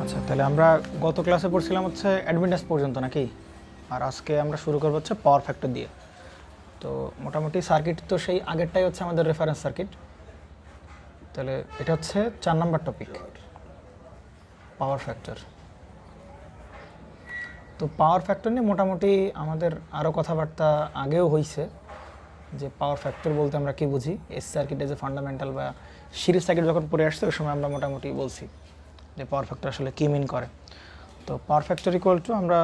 আচ্ছা, তাহলে আমরা গত ক্লাসে পড়ছিলাম হচ্ছে অ্যাডমিটেন্স পর্যন্ত নাকি, আর আজকে আমরা শুরু করবো হচ্ছে পাওয়ার ফ্যাক্টর দিয়ে। তো মোটামুটি সার্কিট তো সেই আগেরটাই হচ্ছে আমাদের রেফারেন্স সার্কিট। তাহলে এটা হচ্ছে 4 নাম্বার টপিক, পাওয়ার ফ্যাক্টর। তো পাওয়ার ফ্যাক্টর নিয়ে মোটামুটি আমাদের আরও কথাবার্তা আগেও হয়েছে, যে পাওয়ার ফ্যাক্টর বলতে আমরা কী বুঝি। এসি সার্কিটে যে ফান্ডামেন্টাল বা সিরিজ সার্কিট যখন পড়ে আসছে ওই সময় আমরা মোটামুটি বলছি যে পাওয়ার ফ্যাক্টর আসলে কী মিন করে। তো পাওয়ার ফ্যাক্টর ইকুয়াল টু আমরা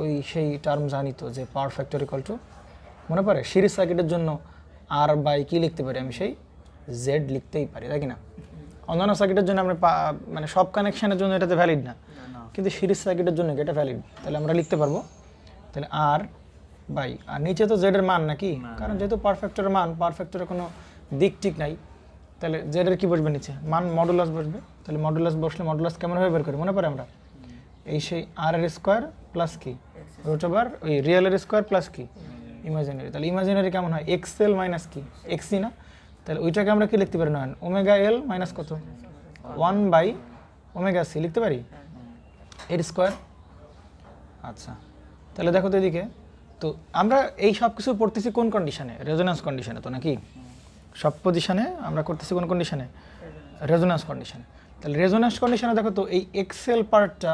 ওই সেই টার্ম জানি তো, যে পাওয়ার ফ্যাক্টর ইকুয়াল টু মনে পড়ে সিরিজ সার্কিটের জন্য আর বাই কী লিখতে পারি, আমি সেই জেড লিখতেই পারি, তাই কি না? অন্যান্য সার্কিটের জন্য আমরা মানে সব কানেকশানের জন্য এটাতে ভ্যালিড না, কিন্তু সিরিজ সার্কিটের জন্য এটা ভ্যালিড। তাহলে আমরা লিখতে পারবো তাহলে আর বাই, আর নিচে তো জেডের মান নাকি, কারণ যেহেতু পাওয়ার ফ্যাক্টরের মান, পাওয়ার ফ্যাক্টরের কোনো দিক ঠিক নাই, তাহলে জেডের কী বসবে নিচে মান, মডুলাস বসবে। তাহলে মডুলাস বসলে মডুলাস কেমনভাবে বের করি মনে পড়ে আমরা, এই সেই আর এর স্কোয়ার প্লাস কি রুট ওভার ওই রিয়েলের স্কোয়ার প্লাস কি ইমাজিনারি। তাহলে ইমাজিনারি কেমন হয়, এক্স এল মাইনাস কি এক্সি না, তাহলে ওইটাকে আমরা কি লিখতে পারি না, ওমেগা এল মাইনাস কত 1 বাই ওমেগা সি লিখতে পারি এর স্কোয়ার। আচ্ছা, তাহলে দেখো তো এদিকে, তো আমরা এই সব কিছু পড়তেছি কোন কন্ডিশনে, রেজোন্যান্স কন্ডিশনে তো নাকি, সব পজিশনে আমরা করতেছি কোন কন্ডিশনে, রেজোন্যান্স কন্ডিশনে। তাহলে রেজোন্যান্স কন্ডিশনে দেখো তো এই এক্সেল পার্টটা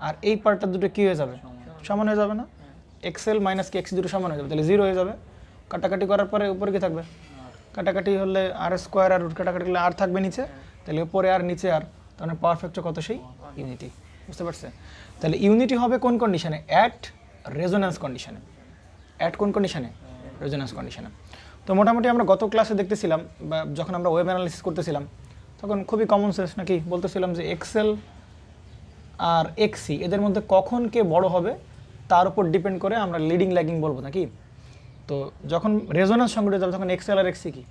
আর এই পার্টটা দুটো কী হয়ে যাবে, সমান হয়ে যাবে না, এক্সেল মাইনাস কি এক্স দুটো সমান হয়ে যাবে, তাহলে 0 হয়ে যাবে। কাটাকাটি করার পরে উপরে কি থাকবে, কাটাকাটি হলে আর স্কোয়ার আর রুট কাটাকাটি হলে আর থাকবে নিচে, তাহলে উপরে আর নিচে আর, তাহলে পাওয়ার ফ্যাক্টর কত সেই ইউনিটি, বুঝতে পারছে? তাহলে ইউনিটি হবে কোন কন্ডিশনে, অ্যাট রেজোন্যান্স কন্ডিশনে। অ্যাট কোন কন্ডিশনে, রেজোন্যান্স কন্ডিশনে। তো মোটামুটি আমরা গত ক্লাসে দেখতেছিলাম বা যখন আমরা ওয়েব অ্যানালিসিস করতেছিলাম তখন খুবই কমন সেন্স নাকি বলতেছিলাম যে এক্সেল আর এক্সি এদের মধ্যে কখন কে বড় হবে তার উপর ডিপেন্ড করে আমরা লিডিং ল্যাগিং বলবো নাকি। তো যখন রেজোন্যান্স সংঘটিত হবে তখন এক্সেল আর এক্সি কি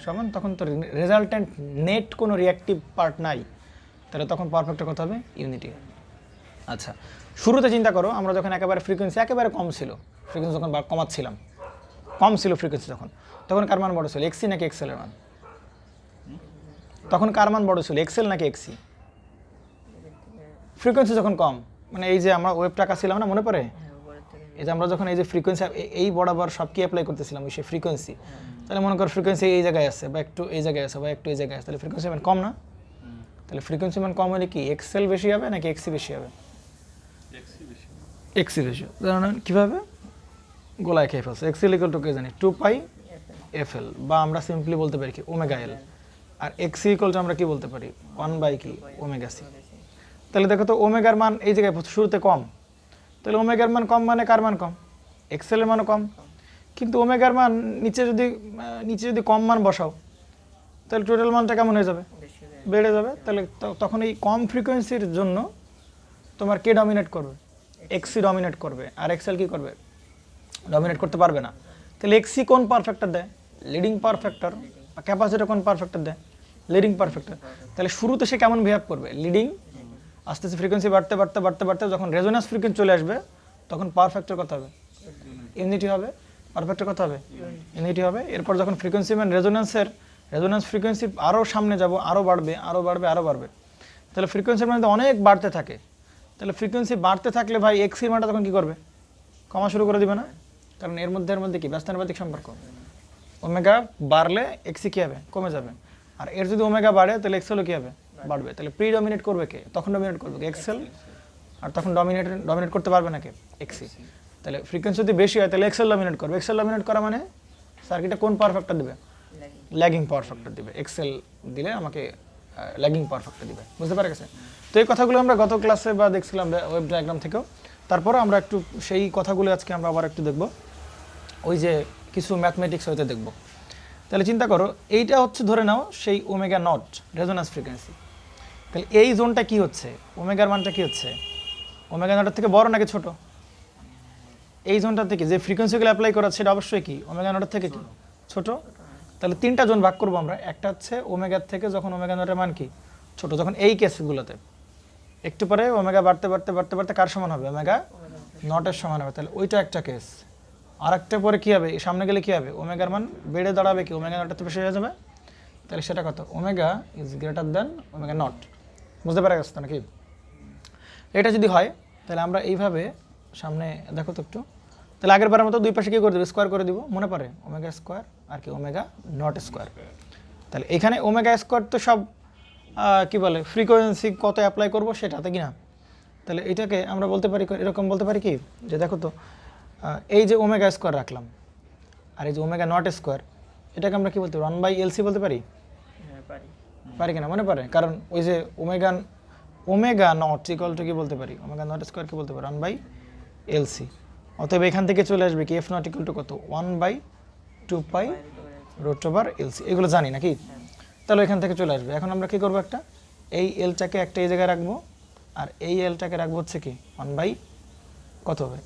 সমান, তখন তো রেজাল্ট্যান্ট নেট কোনো রিয়াক্টিভ পার্ট নাই, তাহলে তখন পাওয়ার ফ্যাক্টর কত হবে, ইউনিটি। আচ্ছা, শুরুতে চিন্তা করো আমরা যখন একেবারে ফ্রিকোয়েন্সি একেবারে কম ছিল, ফ্রিকোয়েন্সি যখন কমাচ্ছিলাম, কম ছিল ফ্রিকোয়েন্সি তখন কার মান বড় ছিল, এক্সি নাকি এক্সেলের মান? তখন কার মান বড় ছিল, এক্সেল নাকি এক্সি? ফ্রিকোয়েন্সি যখন কম, মানে এই যে আমরা ওয়েব টাকা ছিলাম না মনে পড়ে, এই যে আমরা যখন এই যে ফ্রিকোয়েন্সি এই বরাবর সব কি অ্যাপ্লাই করতেছিলাম ওই সেই ফ্রিকোয়েন্সি, তাহলে মনে করো ফ্রিকোয়েন্সি এই জায়গায় আছে বা একটু এই জায়গায় আছে বা একটু এই জায়গায় আছে, তাহলে ফ্রিকোয়েন্সি মান কম না? তাহলে ফ্রিকোয়েন্সি মান কম হলে কি এক্সেল বেশি হবে নাকি এক্সি বেশি হবে? এক্সি বেশি। কারণ কীভাবে গোলায় খেয়ে ফেলছে, এক্সেল ইকুয়াল টু কে জানি 2 পাই এফ এল, বা আমরা সিম্পলি বলতে পারি কি ওমেগা এল, আর এক্সি ইকুয়াল টু আমরা কি বলতে পারি 1 বাই কি ওমেগা সি। তাহলে দেখো তো ওমেগার মান এই জায়গায় শুরুতে কম, তাহলে ওমেগার মান কম মানে কার মান কম, এক্সেলের মানও কম। কিন্তু ওমেগার মান নিচে যদি কম মান বসাও তাহলে টোটাল মানটা কেমন হয়ে যাবে, বেড়ে যাবে। তাহলে তখন এই কম ফ্রিকোয়েন্সির জন্য তোমার কে ডমিনেট করবে, এক্সি ডমিনেট করবে, আর এক্সেল কি করবে, ডমিনেট করতে পারবে না। তাহলে এক্সি কোন পাওয়ার ফ্যাক্টর দেয়, লিডিং পাওয়ার ফ্যাক্টর, বা ক্যাপাসিটর কোন পাওয়ার ফ্যাক্টর দেয়, লিডিং পাওয়ার ফ্যাক্টর। তাহলে শুরুতে সে কেমন বিহেভ করবে, লিডিং, আস্তে আস্তে ফ্রিকোয়েন্সি বাড়তে বাড়তে বাড়তে বাড়তে যখন রেজোন্যান্স ফ্রিকোয়েন্সি চলে আসবে তখন পাওয়ার ফ্যাক্টর কত হবে, ইউনিটি হবে। পাওয়ার ফ্যাক্টর কত হবে, ইউনিটি হবে। এরপর যখন ফ্রিকোয়েন্সি মানে রেজোন্যান্স ফ্রিকোয়েন্সি আরও সামনে যাব, আরও বাড়বে আরও বাড়বে আরও বাড়বে, তাহলে ফ্রিকোয়েন্সির মানে অনেক বাড়তে থাকে। তাহলে ফ্রিকোয়েন্সি বাড়তে থাকলে ভাই এক্সির মানটা তখন কী করবে, কমা শুরু করে দিবে না, কারণ এর মধ্যে কি ব্যস্তানুপাতিক সম্পর্ক, ওমেগা বাড়লে এক্সি কী হবে, কমে যাবে। আর এর যদি ওমেগা বাড়ে তাহলে এক্সেলও কী হবে, বাড়বে। তাহলে প্রি ডমিনেট করবে কে, তখন ডমিনেট করবে এক্সেল, আর তখন ডমিনেট করতে পারবে না কে, এক্সি। তাহলে ফ্রিকোয়েন্সি যদি বেশি হয় তাহলে এক্সেল ডমিনেট করবে। এক্সেল ডমিনেট করা মানে সার্কিটে কোন পাওয়ার ফ্যাক্টর দেবে, ল্যাগিং পাওয়ার ফ্যাক্টর দিবে। এক্সেল দিলে আমাকে ল্যাগিং পাওয়ার ফ্যাক্টর দিবে, বুঝতে পারা গেছে? তো এই কথাগুলো আমরা গত ক্লাসে বা দেখছিলাম ওয়েব ডায়াগ্রাম থেকেও। তারপরে আমরা একটু সেই কথাগুলো আজকে আমরা আবার একটু দেখব, ওই যে কিছু ম্যাথমেটিক্স হইতে দেখব। তাহলে চিন্তা করো এইটা হচ্ছে ধরে নাও সেই ওমেগা নট রেজোন্যান্স ফ্রিকোয়েন্সি। তাহলে এই জোনটা কি হচ্ছে, ওমেগার মানটা কি হচ্ছে, ওমেগা নটের থেকে বড় নাকি ছোট? এই জোনটা থেকে যে ফ্রিকোয়েন্সিগুলো অ্যাপ্লাই করা সেটা অবশ্যই কি ওমেগা নটের থেকে কি ছোট। তাহলে 3টা জোন ভাগ করবো আমরা। একটা হচ্ছে ওমেগার থেকে যখন ওমেগা নটের মান কি ছোট, যখন এই কেসগুলোতে একটু পরে ওমেগা বাড়তে বাড়তে বাড়তে বাড়তে কার সমান হবে, ওমেগা নটের সমান হবে, তাহলে ওইটা একটা কেস। আর একটা পরে কী হবে, সামনে গেলে কী হবে, ওমেগার মান বেড়ে দাঁড়াবে কি ওমেগা নটের থেকে বেশি হয়ে যাবে, তাহলে সেটা কত, omega is greater than omega not, বুঝতে পারা গেছে তো নাকি? এটা যদি হয় তাহলে আমরা এইভাবে সামনে দেখো তো একটু, তাহলে আগের বারের মতো দুই পাশে কী করে দেবো, স্কোয়ার করে দিব, মনে পড়ে ওমেগা স্কোয়ার আর কি ওমেগা নট স্কোয়ার। তাহলে এখানে ওমেগা স্কোয়ার তো সব কি বলে ফ্রিকোয়েন্সি কত অ্যাপ্লাই করবো সেটাতে কি না। তাহলে এটাকে আমরা বলতে পারি এরকম বলতে পারি কি, যে দেখো তো এই যে ওমেগা স্কোয়ার রাখলাম আর এই যে ওমেগা নট স্কোয়ার, এটাকে আমরা কি বলতে পারি 1/LC বলতে পারি, পারি কিনা মনে পড়ে, কারণ ওই যে ওমেগা নট ইকুয়াল টু কি বলতে পারি, ওমেগা নট স্কোয়ার কি বলতে পারি 1/LC। অতএব এখান থেকে চলে আসবে কি এফ নট ইকুয়াল টু কত 1/2π√LC, এগুলো জানি নাকি। তাহলে এখান থেকে চলে আসবে। এখন আমরা কি করবো, একটা এই এলটাকে একটা এই জায়গায় রাখবো আর এই এলটাকে রাখবো হচ্ছে কি 1 কত হবে,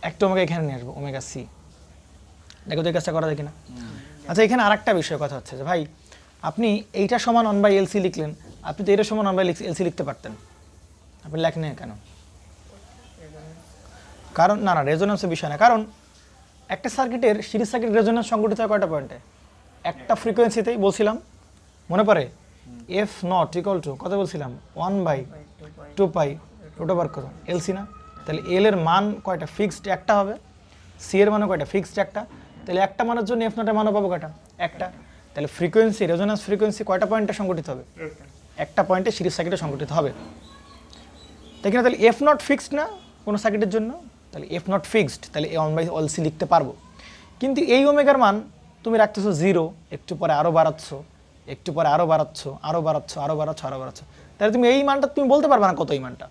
একটা ওমেগা এখানে নিয়ে আসবো ওমেগা সি। দেখো তো এই কাজটা করা যায় কিনা। আচ্ছা এখানে আরেকটা বিষয় কথা হচ্ছে যে ভাই আপনি এইটা সমান 1/LC লিখলেন, আপনি তো এটা সমান 1/LC লিখতে পারতেন, আপনি লেখেন না কেন? কারণ না রেজোন্যান্সের বিষয় না, কারণ একটা সার্কিটের সিরিজ সার্কিট রেজোন্যান্স সংগঠিত হয় কয়টা পয়েন্টে, একটা ফ্রিকোয়েন্সিতেই বলছিলাম মনে পড়ে, এফ নট ইকুয়াল টু কত বলছিলাম 1/2π√LC না। তাহলে এল এর মান কয়টা, ফিক্সড একটা হবে, সি এর মানও কয়টা, ফিক্সড একটা। তাহলে একটা মানের জন্য এফ নটের মানও পাবো কয়টা, একটা। তাহলে ফ্রিকোয়েন্সি রেজোন্যান্স ফ্রিকোয়েন্সি কয়টা পয়েন্টে সংগঠিত হবে, একটা পয়েন্টে সিরিজ সার্কিটে সংগঠিত হবে, তাই কিনা। তাহলে এফ নট ফিক্সড না কোনো সার্কিটের জন্য, তাহলে এফ নট ফিক্সড, তাহলে এ 1/LC লিখতে পারবো। কিন্তু এই ওমেগার মান তুমি রাখতেছো 0, একটু পরে আরও বাড়াচ্ছ, একটু পরে আরও বাড়াচ্ছ, আরও বাড়াচ্ছ, আরও বাড়াচ্ছ, আরও বাড়াচ্ছ, তাহলে তুমি এই মানটা তুমি বলতে পারবা না কত, এই মানটা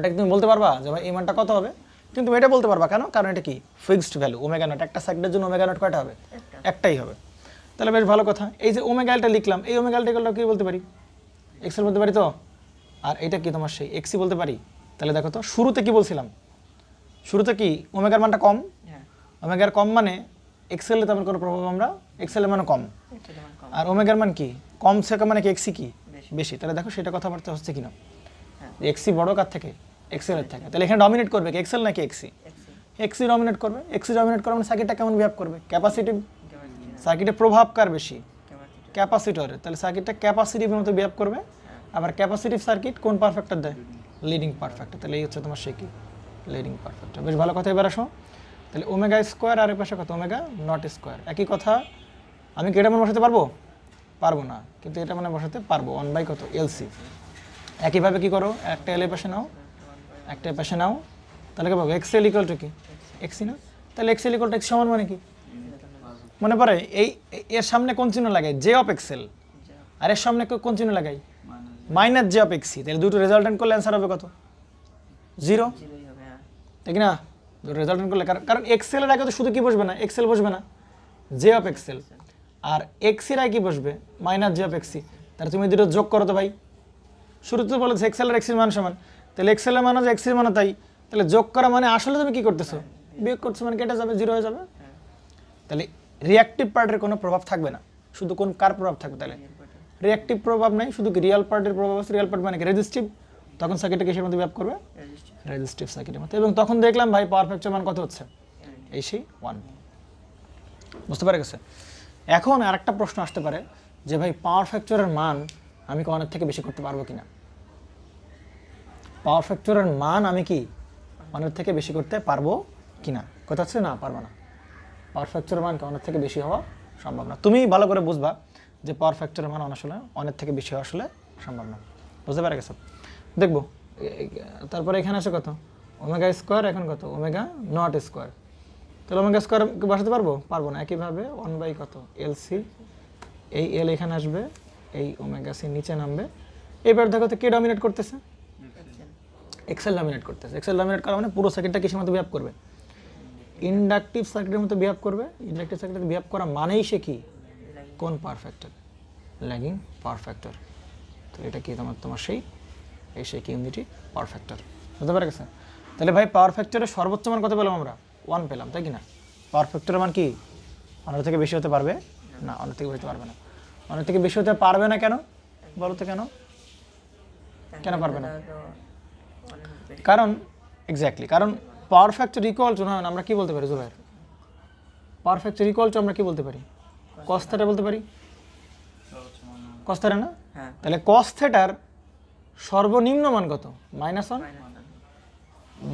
কি তুমি বলতে পারবা যে ভাই এই মানটা কত হবে, কিন্তু এটা বলতে পারবা কেন, কারণ এটা কি ফিক্সড ভ্যালু ওমেগা নট, একটা সার্কিটের জন্য ওমেগা নট কয়টা হবে, একটাই হবে। তাহলে বেশ ভালো কথা। এই যে ওমেগা এলটা লিখলাম, এই ওমেগা এলটা কি বলতে পারি, এক্সেল বলতে পারি তো, আর এটা কি তোমার সেই এক্সি বলতে পারি। তাহলে দেখো তো শুরুতে কি বলছিলাম, শুরুতে কি ওমেগার মানটা কম, ওমেগার কম মানে এক্সেলে তেমন কোনো প্রভাব, আমরা এক্সেলের মানে কম, আর ওমেগার মান কি কম থেকে মানে কি এক্সি কি বেশি। তাহলে দেখো সেটা কথাবার্তা হচ্ছে কিনা, এক্সি বড় কার থেকে, এক্সেলের থেকে। তাহলে এখানে ডমিনেট করবে কি এক্সেল নাকি এক্সি, এক্সি ডমিনেট করবে। এক্সি ডমিনেট করা মানে সার্কিটটা কেমন বিহেভ করবে, ক্যাপাসিটিভ, সার্কিটের প্রভাব কার বেশি, ক্যাপাসিটরের। তাহলে সার্কিটটা ক্যাপাসিটিভের মতো বিহেভ করবে। আবার ক্যাপাসিটিভ সার্কিট কোন পারফেক্টর দেয়, লিডিং পারফেক্টর। তাহলে এই হচ্ছে তোমার সে কি লিডিং পারফেক্টর। বেশ ভালো কথা। এবার আসো, তাহলে ওমেগা স্কোয়ার আর এর পাশে কত ওমেগা নট স্কোয়ার, একই কথা। আমি কি এটা মানে বসাতে পারবো, পারবো না, কিন্তু এটা মানে বসাতে পারবো 1 কত LC। একইভাবে কি করো, একটা এল এর পাশে নাও, একটা এর পাশে নাও, তাহলে কি পাবো এক্সএল ইকুয়াল টু কি এক্সি না। তাহলে এক্সএল ইকুয়াল টু এক্স সমান মানে কি, মনে পড়ে এই এর সামনে কোন চিহ্ন লাগাই, জে অফ এক্সএল, আর এর সামনে কোন চিহ্ন লাগাই, মাইনাস জে অফ এক্সি। তাহলে দুটো রেজাল্টেন্ট করলে অ্যান্সার হবে কত, 0, ঠিক না। দুটো রেজাল্টেন্ট করলে, কারণ এক্সেলের আগে তো শুধু কি বসবে না, এক্সেল বসবে না, জে অফ এক্সেল, আর এক্সির আগে কি বসবে, মাইনাস জে অফ এক্সি। তাহলে তুমি দুটো যোগ করো তো ভাই, শুরুতে তো বলেছে এক্সেল আর এক্সির মান সমান, তাহলে এক্সেলের মান আছে এক্সির মান তাই, তাহলে যোগ করা মানে আসলে তুমি কি করতেছো, বিয়োগ করছো, মানে কেটে যাবে, 0 হয়ে যাবে। তাহলে রিঅ্যাক্টিভ পার্টের কোনো প্রভাব থাকবে না, শুধু কোন কার প্রভাব থাকবে, তাহলে রিঅ্যাক্টিভ প্রভাব নাই, শুধু রিয়াল পার্টের প্রভাব আছে। রিয়াল পার্ট মানে কি রেজিস্টিভ, তখন সার্কিটটা কিসের মধ্যে বিহেভ করবে, রেজিস্টিভ সার্কিটের মধ্যে। এবং তখন দেখলাম ভাই পাওয়ার ফ্যাক্টর মান কত হচ্ছে, এই সেই 1, বুঝতে পারে গেছে। এখন আর একটা প্রশ্ন আসতে পারে যে ভাই পাওয়ার ফ্যাক্টরের মান আমি কি অনেক থেকে বেশি করতে পারবো কিনা, পাওয়ার ফ্যাক্টরের মান আমি কি অনেক থেকে বেশি করতে পারবো কিনা, কথা হচ্ছে না পারবো না, পাওয়ার ফ্যাক্টরের মান অনেক থেকে বেশি হওয়া সম্ভব না। তুমি ভালো করে বুঝবা যে পাওয়ার ফ্যাক্টরের মান আসলে অনেক থেকে বেশি হওয়া আসলে সম্ভব না, বুঝতে পারে গেছো। দেখবো তারপরে এখানে আসে কত ওমেগা স্কোয়ার, এখন কত ওমেগা নট স্কোয়ার। তাহলে ওমেগা স্কোয়ার বসাতে পারবো, পারবো না। একইভাবে 1 কত এলসি, এই এল এখানে আসবে, এই ওমেগা সি নিচে নামবে। এবার দেখো তো কে ডমিনেট করতেছে, এক্সেল ডমিনেট করতেছে। এক্সেল ডমিনেট করা মানে পুরো সার্কিটটা কিসের মতো বিহেভ করবে, ইন্ডাকটিভ সার্কিটের মতো বিহেভ করবে। ইন্ডাকটিভ সার্কিটের বিহেভ করা মানেই সে কি, কোন power factor, lagging power factor. তো এটা কি তোমার সেই কি ইউনিটি পাওয়ার ফ্যাক্টর, বুঝতে পারে গেছে। তাহলে ভাই পাওয়ার ফ্যাক্টরের সর্বোচ্চ মান কত পেলাম আমরা, 1 পেলাম, তাই কি না। পাওয়ার ফ্যাক্টরের মান কি অনেক থেকে বেশি হতে পারবে না, অনেক থেকে বেশি হতে পারবে না। অনেক থেকে বেশি হতে পারবে না কেন বলো তো, কেন কেন পারবে না, কারণ এক্স্যাক্টলি, কারণ পাওয়ার ফ্যাক্টর ইকুয়াল টু, না আমরা কি বলতে পারি Zubair, power factor equal to আমরা কি বলতে পারি, কস থিটা বলতে পারি, কস থিটা না। তাহলে কস থিটার সর্বনিম্ন মান কত? -1,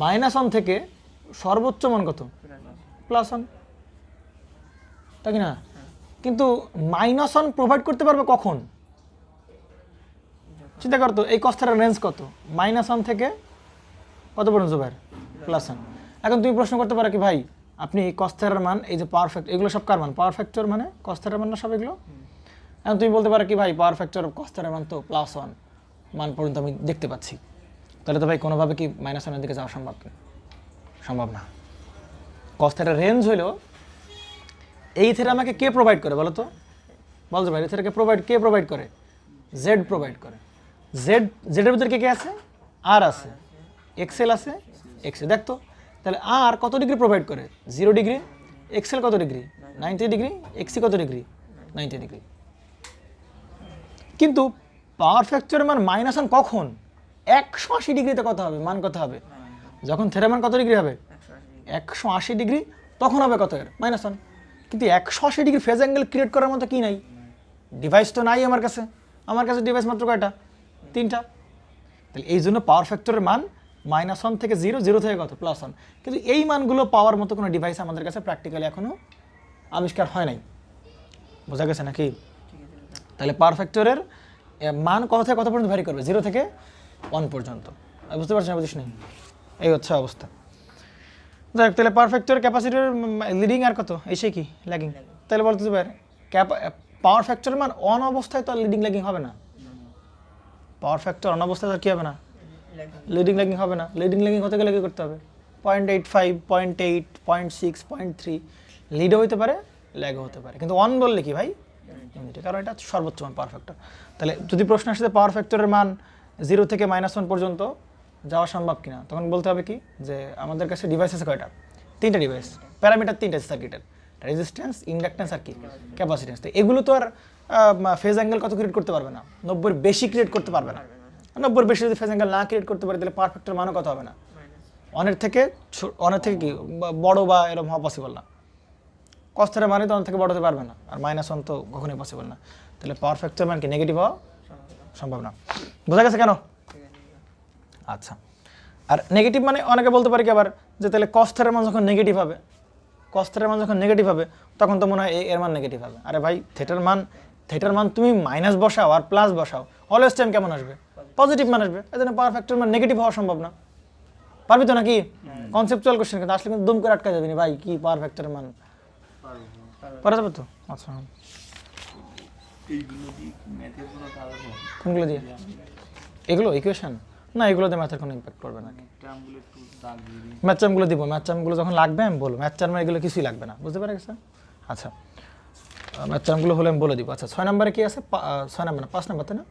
-1 থেকে সর্বোচ্চ মান কত? +1, তাই কি না? কিন্তু -1 প্রোভাইড করতে পারবে কখন? চিন্তা করতো এই কস্টের রেঞ্জ কত? -1 থেকে কত পর্যন্ত জুবাইর? +1। এখন তুমি প্রশ্ন করতে পারো কি ভাই আপনি কস্টের মান এই যে পাওয়ার ফ্যাক্টর এগুলো সব কার মান? পাওয়ার ফ্যাক্টর মানে কস্টের মান না সব এগুলো? এখন তুমি বলতে পারো কি ভাই পাওয়ার ফ্যাক্টর কস্টের মান তো +1 মান পর্যন্ত আমি দেখতে পাচ্ছি, তাহলে তো ভাই কোনোভাবে কি -1 দিকে যাওয়া সম্ভব? সম্ভব না। কস্টের রেঞ্জ হইল এই থেকে আমাকে কে প্রোভাইড করে বলো তো? বলতে ভাই এই থেকে কে প্রোভাইড করে? জেড প্রোভাইড করে। জেডের ভিতরে কে আছে? আর আছে, এক্সেল আছে, এক্সেল। দেখতো তাহলে আর কত ডিগ্রি প্রোভাইড করে? 0 ডিগ্রি। এক্সেল কত ডিগ্রি? 90 ডিগ্রি। এক্সি কত ডিগ্রি? 90 ডিগ্রি। কিন্তু পাওয়ার ফ্যাক্টরের মান -1 কখন? 180 ডিগ্রিতে কত হবে? মান কত হবে? যখন থেটার মান কত ডিগ্রি হবে? 180 ডিগ্রি, তখন হবে কত এর? -1। কিন্তু 180 ডিগ্রি ফেজ অ্যাঙ্গেল ক্রিয়েট করার মতো কি নাই? ডিভাইস তো নাই আমার কাছে। আমার কাছে ডিভাইস মাত্র কয়টা? 3টা। তাহলে এই জন্য পাওয়ার ফ্যাক্টরের মান -1 থেকে 0, 0 থেকে কত? +1। কিন্তু এই মানগুলো পাওয়ার মতো কোনো ডিভাইস আমাদের কাছে প্র্যাকটিক্যালি এখনও আবিষ্কার হয় নাই। বোঝা গেছে নাকি? তাহলে পাওয়ার ফ্যাক্টরের মান কত থেকে কত পর্যন্ত ভ্যারি করবে? 0 থেকে 1 পর্যন্ত। বুঝতে পারছেন? বুঝিস নেই? এই হচ্ছে অবস্থা। দেখ তাহলে পাওয়ার ফ্যাক্টরের ক্যাপাসিটির লিডিং আর কত? এসে কি ল্যাগিং? তাহলে বলতে পারে পাওয়ার ফ্যাক্টরের মান অন অবস্থায় তো লিডিং ল্যাগিং হবে না। পাওয়ার ফ্যাক্টর অন অবস্থায় তো কী হবে না? লিডিং ল্যাগিং হবে না। লিডিং ল্যাগিং হতে গেলে কী করতে হবে? 0.85, 0.8, 0.6, 0.3 লিডও হতে পারে, ল্যাগও হতে পারে। কিন্তু অন বললে কি ভাই? ইউনিটি, কারণ এটা সর্বোচ্চ মান পাওয়ার ফ্যাক্টর। তাহলে যদি প্রশ্ন আসে পাওয়ার ফ্যাক্টরের মান 0 থেকে -1 পর্যন্ত যাওয়া সম্ভব কিনা, তখন বলতে হবে কি যে আমাদের কাছে ডিভাইস আছে কয়টা? 3টা ডিভাইস, প্যারামিটার 3টা সার্কিটের, রেজিস্ট্যান্স, ইন্ডাকট্যান্স আর কি ক্যাপাসিট্যান্স। তো এগুলো তো আর ফেজ অ্যাঙ্গেল কত ক্রিয়েট করতে পারবে না? 90-এর বেশি ক্রিয়েট করতে পারবে না। 90-এর বেশি যদি ফেজ অ্যাঙ্গেল না ক্রিয়েট করতে পারে তাহলে পাওয়ার ফ্যাক্টর মানও কত হবে না? অনের থেকে কি বড় বা এরকম হওয়া পসিবল না। কস্টের মানে তো অন থেকে বড় হতে পারবে না, আর -1 তো কখনোই পসিবল না। তাহলে পাওয়ার ফ্যাক্টর মান কি নেগেটিভ হওয়া সম্ভব না। বোঝা গেছে কেন? আচ্ছা, আর নেগেটিভ মানে অনেকে বলতে পারে কি আবার যে তাহলে কস্টের মান যখন নেগেটিভ হবে, কস্টের মান যখন নেগেটিভ হবে তখন তো মনে হয় এর মান নেগেটিভ হবে। আরে ভাই থেটার মান তুমি মাইনাস বসাও আর প্লাস বসাও, অলওয়েজ টাইম কেমন আসবে? পজিটিভ মান আসবে। এই জন্য পাওয়ার ফ্যাক্টর মান নেগেটিভ হওয়া সম্ভব না। পারবি তো নাকি? কনসেপচুয়াল কোশ্চেন, কিন্তু আসলে কিন্তু দুম করে আটকা যাবে না ভাই। কি পাওয়ার ফ্যাক্টরের মান পারা যাবে তো? আচ্ছা, কোনগুলো দিয়ে? এগুলো ইকুয়েশন না, এগুলোতে ম্যাথের কোনো ইম্প্যাক্ট করবে না। ম্যাথ চার্মগুলো দিব, ম্যাথ চার্মগুলো যখন লাগবে আমি বলবো। ম্যাথ চার্মে এগুলো কিছুই লাগবে না, বুঝতে পারা গেছে? আচ্ছা, ম্যাথ চার্মগুলো হলে আমি বলে দিব। আচ্ছা, 6 নম্বরে কি আছে? 6 নম্বর না 5 নম্বর, তাই না?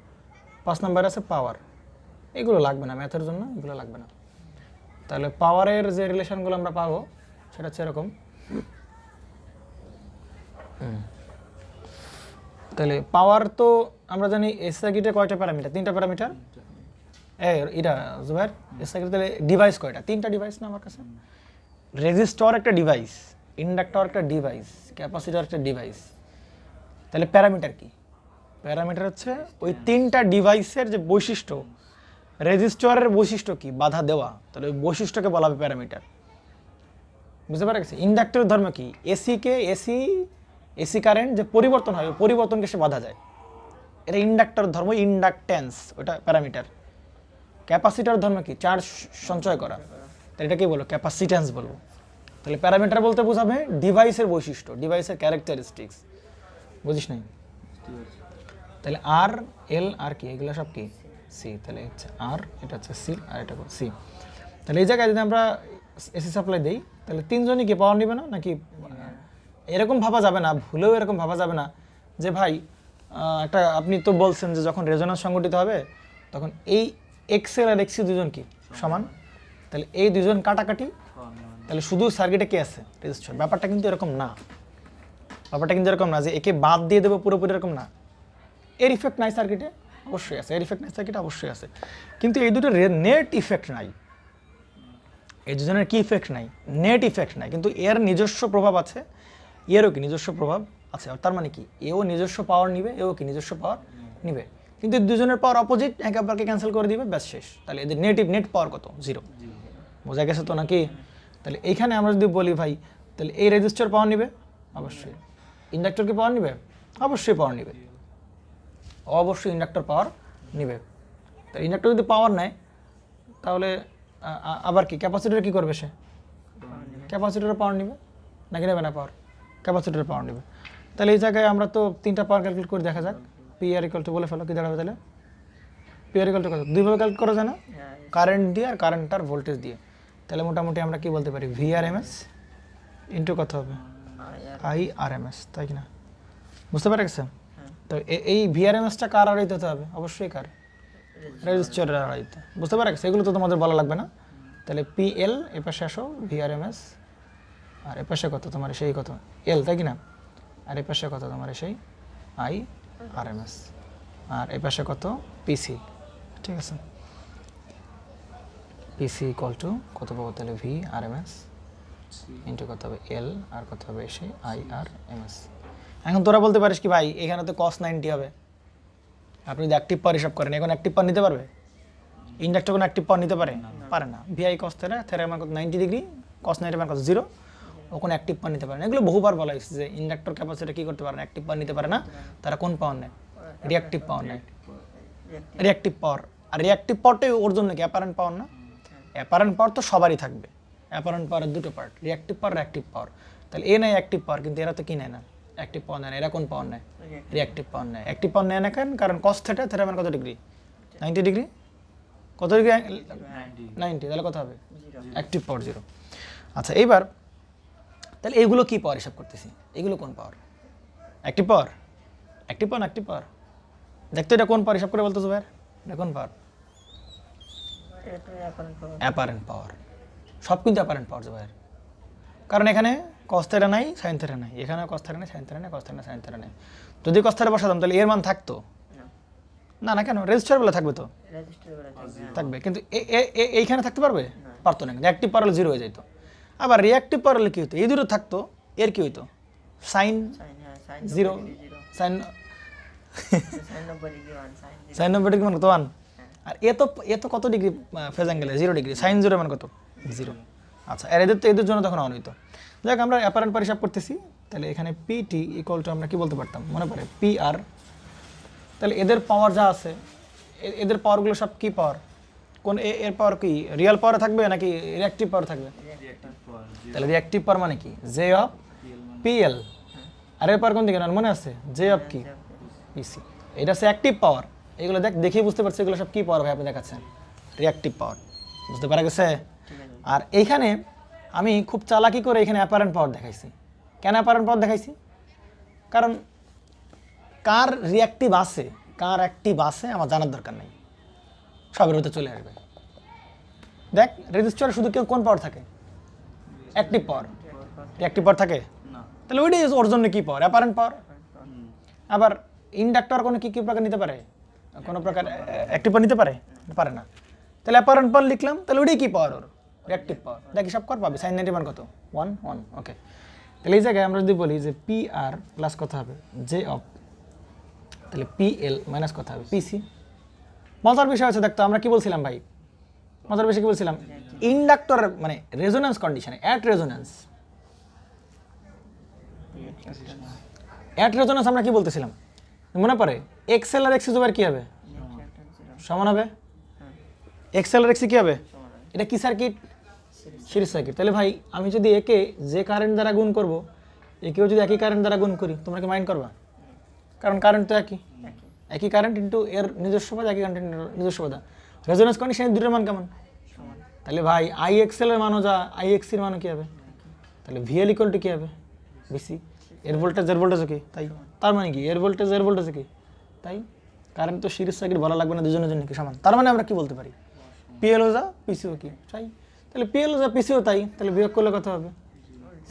5 নম্বরে আছে পাওয়ার। এগুলো লাগবে না ম্যাথের জন্য, এগুলো লাগবে না। তাহলে পাওয়ারের যে রিলেশনগুলো আমরা পাবো সেটা হচ্ছে এরকম। তাহলে পাওয়ার তো আমরা জানি এস সার্কিটে কয়টা প্যারামিটার? 3টা প্যারামিটার। এটা জুবাইর এস সার্কিটে তাহলে ডিভাইস কয়টা? 3টা ডিভাইস না আমার কাছে? রেজিস্টর একটা ডিভাইস, ইন্ডাক্টর একটা ডিভাইস, ক্যাপাসিটর একটা ডিভাইস। তাহলে প্যারামিটার কি? প্যারামিটার হচ্ছে ওই 3টা ডিভাইসের যে বৈশিষ্ট্য। রেজিস্টরের বৈশিষ্ট্য কি? বাধা দেওয়া। তাহলে ওই বৈশিষ্ট্যকে বলা হবে প্যারামিটার। বুঝতে পারা গেছে? ইন্ডাক্টরের ধর্ম কি? এসি কারেন্ট যে পরিবর্তন হয়, পরিবর্তনকে সে বাধা যায়, এটা ইন্ডাক্টর ধর্ম, ইন্ডাকটেন্স, ওটা প্যারামিটার। ক্যাপাসিটর ধর্ম কি? চার্জ সঞ্চয় করা, তাহলে এটা কি বলবো? ক্যাপাসিট্যান্স বলবো। তাহলে প্যারামিটার বলতে বোঝাবে ডিভাইসের বৈশিষ্ট্য, ডিভাইসের ক্যারেক্টারিস্টিক্স। বুঝিস নাই? তাহলে আর, এল আর কি? এগুলো সব কি? সি। তাহলে হচ্ছে আর, এটা হচ্ছে সি, আর এটা সি। তাহলে এই জায়গায় যদি আমরা এসি সাপ্লাই দিই তাহলে 3জনই কি পাওয়ার নেবে না? নাকি এরকম ভাবা যাবে না, ভুলেও এরকম ভাবা যাবে না যে ভাই একটা আপনি তো বলছেন যে যখন রেজোন্যান্স সংগঠিত হবে তখন এই এক্সেল আর এক্সি দুজন কি সমান, তাহলে এই দুজন কাটাকাটি, তাহলে শুধু সার্কিটে কে আছে? রেজিস্টর। ব্যাপারটা কিন্তু এরকম না, ব্যাপারটা কিন্তু এরকম না যে একে বাদ দিয়ে দেবো পুরোপুরি, এরকম না। এর ইফেক্ট নাই সার্কিটে, অবশ্যই আছে। এর ইফেক্ট নাই সার্কিটে, অবশ্যই আছে। কিন্তু এই দুটো নেট ইফেক্ট নাই। এই দুজনের কি ইফেক্ট নাই? নেট ইফেক্ট নাই, কিন্তু এর নিজস্ব প্রভাব আছে, এরও কি নিজস্ব প্রভাব আছে। তার মানে কি? এও নিজস্ব পাওয়ার নিবে, এও কি নিজস্ব পাওয়ার নিবে। কিন্তু দুজনের পাওয়ার অপোজিট, একে অপরকে ক্যান্সেল করে দিবে, ব্যাস শেষ। তাহলে এদের নেট পাওয়ার কত? 0। বোঝা গেছে তো নাকি? তাহলে এইখানে আমরা যদি বলি ভাই তাহলে এই রেজিস্টার পাওয়ার নিবে, অবশ্যই। ইন্ডাক্টর কি পাওয়ার নিবে? অবশ্যই পাওয়ার নিবে, অবশ্যই ইন্ডাক্টর পাওয়ার নিবে। তাহলে ইন্ডাক্টর যদি পাওয়ার নেয় তাহলে আবার কি ক্যাপাসিটর কি করবে? সে ক্যাপাসিটরের পাওয়ার নিবে নাকি নেবে না? পাওয়ার ক্যাপাসিটরের পাওয়ার নিবে। তাহলে এই জায়গায় আমরা তো 3টা পাওয়ার ক্যালকুলেট করে দেখা যাক। PR ইকুয়াল টু বলে ফেলো, কি দাঁড়াবে তাহলে? PR ইকুয়াল টু কত? দুইভাবে ক্যালকুলেট করা যায় না? কারেন্ট দিয়ে আর কারেন্টটার ভোল্টেজ দিয়ে। তাহলে মোটামুটি আমরা কি বলতে পারি? VRMS ইন্টু কত হবে? IRMS, তাই কি না? বুঝতে পেরে গেছে? তো এই VRMSটা কার আড়াইতে হতে হবে? অবশ্যই কার? রেজিস্টারের আড়াইতে। বুঝতে পারে গেছে? এগুলো তো তোমাদের বলা লাগবে না। তাহলে PL এ পাশে আসো, VRMS, আর এ পাশে কত তোমার? সেই কত? L, তাই কি না? আর এ পাশে কত তোমার? সেই IRMS, আর এ পাশে কত? PC, ঠিক আছে? PC ইকুয়াল টু কত পাবো তাহলে? VRMS ইন্টু কত হবে? L, আর কত হবে? সেই IRMS। এখন তোরা বলতে পারিস কি ভাই এখানে তো cos 90 হবে। আপনি যদি অ্যাক্টিভ পাওয়ার হিসাব করেন, এখন অ্যাক্টিভ পাওয়ার নিতে পারবে? ইন্ডাক্টর কোনো অ্যাক্টিভ পাওয়ার নিতে পারে? পারে না। VI cos θ, থেরা মান কত? 90 ডিগ্রি, cos 90 মান কত? 0। ও কোনো অ্যাক্টিভ পাওয়ার নিতে পারে না। এগুলো বহুবার বলা হয়েছে যে ইন্ডাক্টর ক্যাপাসিটর কি করতে পারে না? অ্যাক্টিভ পাওয়ার নিতে পারে না। তারা কোন পাওয়ার নেয়? রিঅ্যাক্টিভ পাওয়ার নেয়। রিঅ্যাক্টিভ পাওয়ার। আর রিঅ্যাক্টিভ পাওয়ারটাই ওর জন্য কি অ্যাপারেন্ট পাওয়ার না? অ্যাপারেন্ট পাওয়ার তো সবারই থাকবে। অ্যাপারেন্ট পাওয়ারের দুটো পার্ট, রিঅ্যাক্টিভ পাওয়ার আর অ্যাক্টিভ পাওয়ার। তাহলে এ নেয় অ্যাক্টিভ পাওয়ার, কিন্তু এরা তো কি নেয় না? অ্যাক্টিভ পাওয়ার নেয় না। এরা কোন পাওয়ার নেয়? রিঅ্যাক্টিভ পাওয়ার নেয়। অ্যাক্টিভ পাওয়ার নেয় না কেন? কারণ cos θ, থেরা মান কত ডিগ্রি? 90 ডিগ্রি। কত ডিগ্রি? 90। তাহলে কত হবে? অ্যাক্টিভ পাওয়ার 0। আচ্ছা, এইবার তাহলে এইগুলো কি পাওয়ার হিসাব করতেছি? এগুলো কোন পাওয়ার? অ্যাক্টিভ পাওয়ার? অ্যাক্টিভ পাওয়ার না অ্যাক্টিভ পাওয়ার? দেখতো এটা কোন পাওয়ার হিসাব করে বলতো ভাই? এটা কোন পাওয়ার? Apparent power. সব কিন্তু অ্যাপারেন্ট পাওয়ার ভাইয়ের। কারণ এখানে cos θ নাই, sin θ নাই, এখানে cos θ নাই, sin θ নাই, cos θ নাই, sin θ নাই। যদি cos θ বসাতাম তাহলে এর মান থাকতো না? না কেন? রেজিস্টার বলে থাকবে তো, থাকবে, কিন্তু এইখানে থাকতে পারবে? পারতো না। অ্যাক্টিভ পাওয়ার হলে 0 হয়ে যেত। আবার রিঅ্যাক্টিভ পাওয়ার হলে কি হতো? এই দুটো থাকতো, এর কি হইতো? সাইন 0, সাইন 90 ডিগ্রি মান কত? 1। আর এ তো কত ডিগ্রি ফেজ অ্যাঙ্গেলে? 0 ডিগ্রি। সাইন 0 মান কত? 0। আচ্ছা, আর এদের জন্য তখন অন হইতো। যাক, আমরা অ্যাপারেন্ট পাওয়ার হিসাব করতেছি। তাহলে এখানে PT ইকুয়াল টু আমরা কি বলতে পারতাম মনে পড়ে? PR। তাহলে এদের পাওয়ার যা আছে, এদের পাওয়ারগুলো সব কি পাওয়ার? কোন এর পাওয়ার কি রিয়েল পাওয়ারে থাকবে নাকি রিঅ্যাক্টিভ পাওয়ার থাকবে? তাহলে রিঅ্যাক্টিভ পাওয়ার মানে কি? J of PL। আর এর পাওয়ার কোন দিকে? মনে আছে? J অফ কি? PC। এটা হচ্ছে অ্যাক্টিভ পাওয়ার। এগুলো দেখেই বুঝতে পারছি এগুলো সব কি পাওয়ার ভাই আপনি দেখাচ্ছেন? রিঅ্যাক্টিভ পাওয়ার। বুঝতে পারা গেছে? আর এইখানে আমি খুব চালাকি করে এখানে অ্যাপারেন্ট পাওয়ার দেখাইছি। কেন অ্যাপারেন্ট পাওয়ার দেখাইছি? কারণ কার রিঅ্যাক্টিভ আছে, কার অ্যাক্টিভ আছে আমার জানার দরকার নেই, সবের হতে চলে আসবে। দেখ, রেজিস্টারে শুধু কেউ কোন পাওয়ার থাকে? অ্যাক্টিভ পাওয়ার। রিঅ্যাক্টিভ পাওয়ার থাকে না। তাহলে ওইটাই ওর জন্য কি পাওয়ার? Apparent power. আবার ইন্ডাক্টর কোনো কি প্রকার নিতে পারে? কোনো প্রকার অ্যাক্টিভ পাওয়ার নিতে পারে? পারে না। তাহলে অ্যাপারেন্ট পাওয়ার লিখলাম, তাহলে ওইটাই কি পাওয়ার? ওর রিঅ্যাক্টিভ পাওয়ার। দেখি সব কর পাবে। সাইন 90 মান কত? 1 1। ওকে, তাহলে এই জায়গায় আমরা যদি বলি যে PR প্লাস কত হবে? J অফ, তাহলে PL মাইনাস কত হবে? PC। মজার বিষয় আছে, দেখতো আমরা কি বলছিলাম ভাই? মজার বিষয় কি বলছিলাম? ইন্ডাক্টর মানে রেজোন্যান্স কন্ডিশনে, অ্যাট রেজোন্যান্স আমরা কি বলতেছিলাম মনে পড়ে? XL আর XC জোবার কি হবে? সমান হবে। XL আর XC কি হবে? এটা কি সার্কিট? Series circuit. তাহলে ভাই আমি যদি একে যে কারেন্ট দ্বারা গুণ করব, একেও যদি একই কারেন্ট দ্বারা গুণ করি, তোমরা কি মাইন্ড করবা? কারণ কারেন্ট তো একই কারেন্ট ইন্টু এর নিজস্ব পদ, একই কারেন্ট নিজস্ব পদ। রেজোন্যান্স কন্ডিশনের দুটোর মান কেমন? তাহলে ভাই IXL এর মানও যা, IXC এর মানও কি হবে? তাহলে VL ইকুয়াল টু কি হবে? BC। এর ভোল্টেজও কি তাই? তার মানে কি এর ভোল্টেজও কি তাই? কারেন্ট তো সিরিজ সার্কিট বলা লাগবে না, দুজনের জন্য কি সমান। তার মানে আমরা কি বলতে পারি? PL ও যা, PC ও কি তাই? তাহলে PL ও যা, PC ও তাই। তাহলে বিয়োগ করলে কত হবে?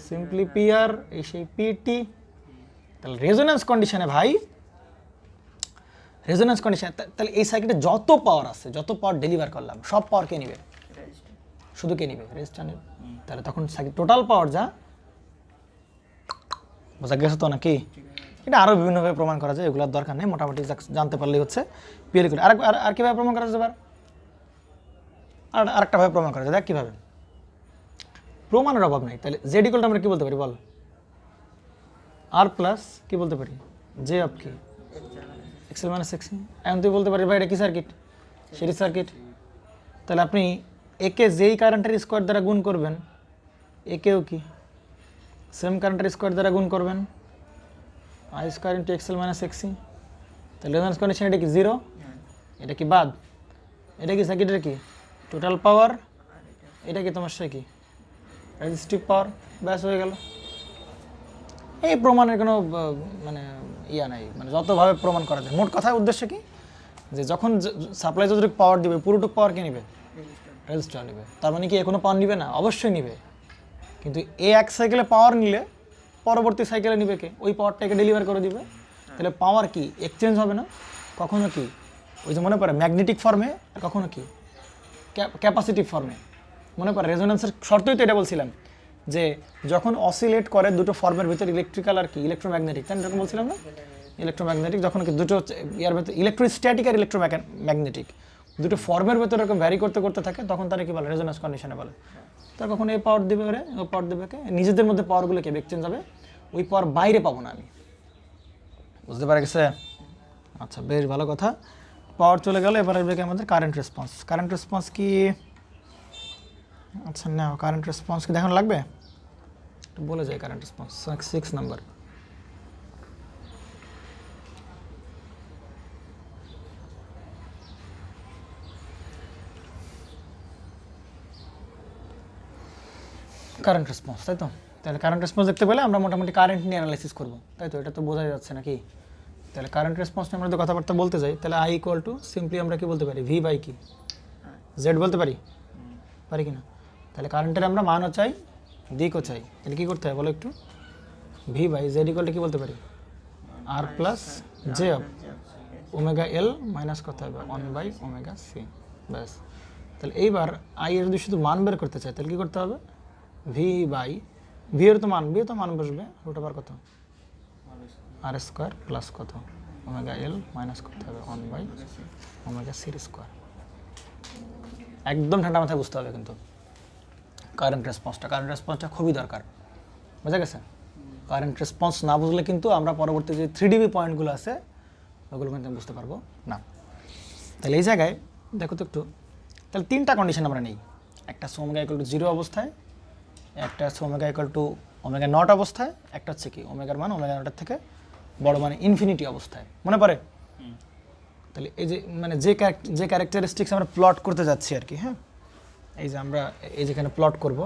সিম্পলি PR এই সেই PT। তাহলে রেজোন্যান্স কন্ডিশনে ভাই, রেজোন্যান্স কন্ডিশন, তাহলে এই সার্কিটে যত পাওয়ার আছে, যত পাওয়ার ডেলিভার করলাম, সব পাওয়ার কে নিবে? শুধু কে নিবে? রেজিস্টার নিবে। তাহলে তখন সার্কিট টোটাল পাওয়ার যা, বোঝা গেছে তো নাকি? এটা আরও বিভিন্নভাবে প্রমাণ করা যায়, এগুলোর দরকার নেই, মোটামুটি জানতে পারলেই হচ্ছে পিএল ইকুয়াল। আর কীভাবে প্রমাণ করা যাবে? আর আরেকটাভাবে প্রমাণ করা যায়, দেখ কীভাবে। প্রমাণের অভাব নেই, তাহলে জেড ইকুয়ালটা আমরা কী বলতে পারি বল? আর প্লাস কী বলতে পারি? জে অফ কি এক্সেল মাইনাস এক্স। এখন তুই বলতে পারি ভাই এটা কী সার্কিট? Series circuit. তাহলে আপনি একে যেই কারেন্টের স্কোয়ার দ্বারা গুণ করবেন, একেও কি সেম কারেন্টের স্কোয়ার দ্বারা গুণ করবেন, I square into XL minus XC. তাহলে রেজোন্যান্স কন্ডিশন এটা কি জিরো, এটা কি বাদ, এটা কি সার্কিটের কি টোটাল পাওয়ার, এটা কি তোমার সে কি রেজিস্টিভ পাওয়ার। ব্যাস হয়ে গেল। এই প্রমাণের কোনো মানে ইয়া নাই, মানে যতভাবে প্রমাণ করা যায়। মোট কথার উদ্দেশ্য কি, যে যখন সাপ্লাই যতটুকু পাওয়ার দিবে পুরোটুকু পাওয়ার কে নেবে? রেজিস্টার নেবে। তার মানে কি এ কোনো পাওয়ার নিবে না? অবশ্যই নিবে। কিন্তু এ এক সাইকেলে পাওয়ার নিলে পরবর্তী সাইকেলে নিবে কে? ওই পাওয়ারটাকে ডেলিভার করে দিবে। তাহলে পাওয়ার কি এক্সচেঞ্জ হবে না? কখনো কি ওই যে মনে পড়ে ম্যাগনেটিক ফর্মে, আর কখনো কি ক্যাপাসিটিভ ফর্মে। মনে পড়ে রেজোন্যান্সের শর্তই তো এটা বলছিলাম, যে যখন অসিলেট করে দুটো ফর্মের ভিতরে ইলেকট্রিক্যাল আর কি ইলেকট্রোম্যাগনেটিক, তাই এরকম বলছিলাম না? ইলেকট্রোম্যাগনেটিক যখন কি দুটো ইয়ার ভেতরে ইলেকট্রোস্ট্যাটিক আর ইলেকট্রোম্যাগনেটিক দুটো ফর্মের ভেতরে এরকম ভ্যারি করতে করতে থাকে, তখন তারা কি বলে? রেজোন্যান্স কন্ডিশনে বলে। তার কখন এই পাওয়ার দেবে ওরে, ও পাওয়ার দেবে কে? নিজেদের মধ্যে পাওয়ারগুলোকে এক্সচেঞ্জ হবে, ওই পাওয়ার বাইরে পাবো না আমি। বুঝতে পারা গেছে? আচ্ছা, বেশ ভালো কথা। পাওয়ার চলে গেল, এবার আসবে আমাদের কারেন্ট রেসপন্স। কারেন্ট রেসপন্স কি? আচ্ছা না, কারেন্ট রেসপন্স কি দেখানো লাগবে? বলে যায় current response 6 number. Current response, তাই তো? তাহলে কারেন্ট রেসপন্স দেখতে পেলে আমরা মোটামুটি কারেন্ট নিয়ে অ্যানালাইসিস করবো, তাই তো? এটা তো বোঝা যাচ্ছে নাকি? তাহলে কারেন্ট রেসপন্স নিয়ে আমরা যদি কথাবার্তা বলতে যাই, তাহলে আই ইকুয়াল টু সিম্পলি আমরা কি বলতে পারি? ভি বাই কি জেড বলতে পারি, পারি কি না? তাহলে কারেন্টের আমরা মানও চাই, দিকও চাই। তাহলে কী করতে হয় বলো একটু? V by Z equal to কী বলতে পারি? R plus j of omega L minus করতে হবে 1/ωc। ব্যাস। তাহলে এইবার আই এর যদি শুধু মান বের করতে চাই, তাহলে কী করতে হবে? ভি বাই ভি এর তো মান, ভি তো মান বসবে রুট ওভার কত? আর স্কোয়ার প্লাস কত? ওমেগা এল মাইনাস করতে হবে 1/ωc স্কোয়ার। একদম ঠান্ডা মাথায় বুঝতে হবে কিন্তু কারেন্ট রেসপন্সটা খুবই দরকার। বোঝা গেছে? কারেন্ট রেসপন্স না বুঝলে কিন্তু আমরা পরবর্তী যে 3dB পয়েন্টগুলো আছে ওগুলো কিন্তু বুঝতে পারবো না। তাহলে এই জায়গায় দেখো তো একটু, তাহলে তিনটা কন্ডিশন আমরা নেই। একটা হচ্ছে ওমেগা ইকুয়াল টু 0 অবস্থায়, একটা হচ্ছে omega equal to omega not অবস্থায়, একটা হচ্ছে কি ওমেগার মান ওমেগা নটের থেকে বড় মানে ইনফিনিটি অবস্থায়। মনে পড়ে? তাহলে এই যে মানে যে ক্যারেক্টারিস্টিক্স আমরা প্লট করতে যাচ্ছি আর কি, হ্যাঁ, এই যে আমরা এই যেখানে প্লট করব,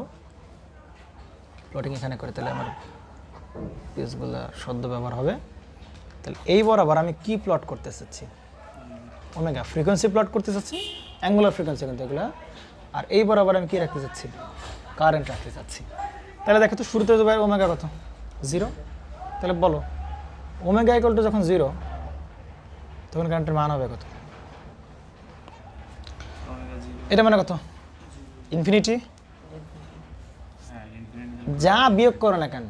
প্লটিং এখানে করে, তাহলে আমার পেজগুলো শব্দ ব্যবহার হবে। তাহলে এই বরাবর আমি কি প্লট করতে চাচ্ছি? ওমেগা ফ্রিকোয়েন্সি প্লট করতে চাচ্ছি, অ্যাঙ্গুলার ফ্রিকোয়েন্সি কিন্তু এগুলো। আর এই বরাবর আমি কি রাখতে চাচ্ছি? কারেন্ট রাখতে চাচ্ছি। তাহলে দেখো তো শুরুতে তো ওমেগা কত? 0। তাহলে বলো ওমেগা ইকুয়াল টু যখন 0 তখন কারেন্টের মান হবে কত? এটা মানে কত? ইনফিনিটি। যা বিয়োগ করো না কেন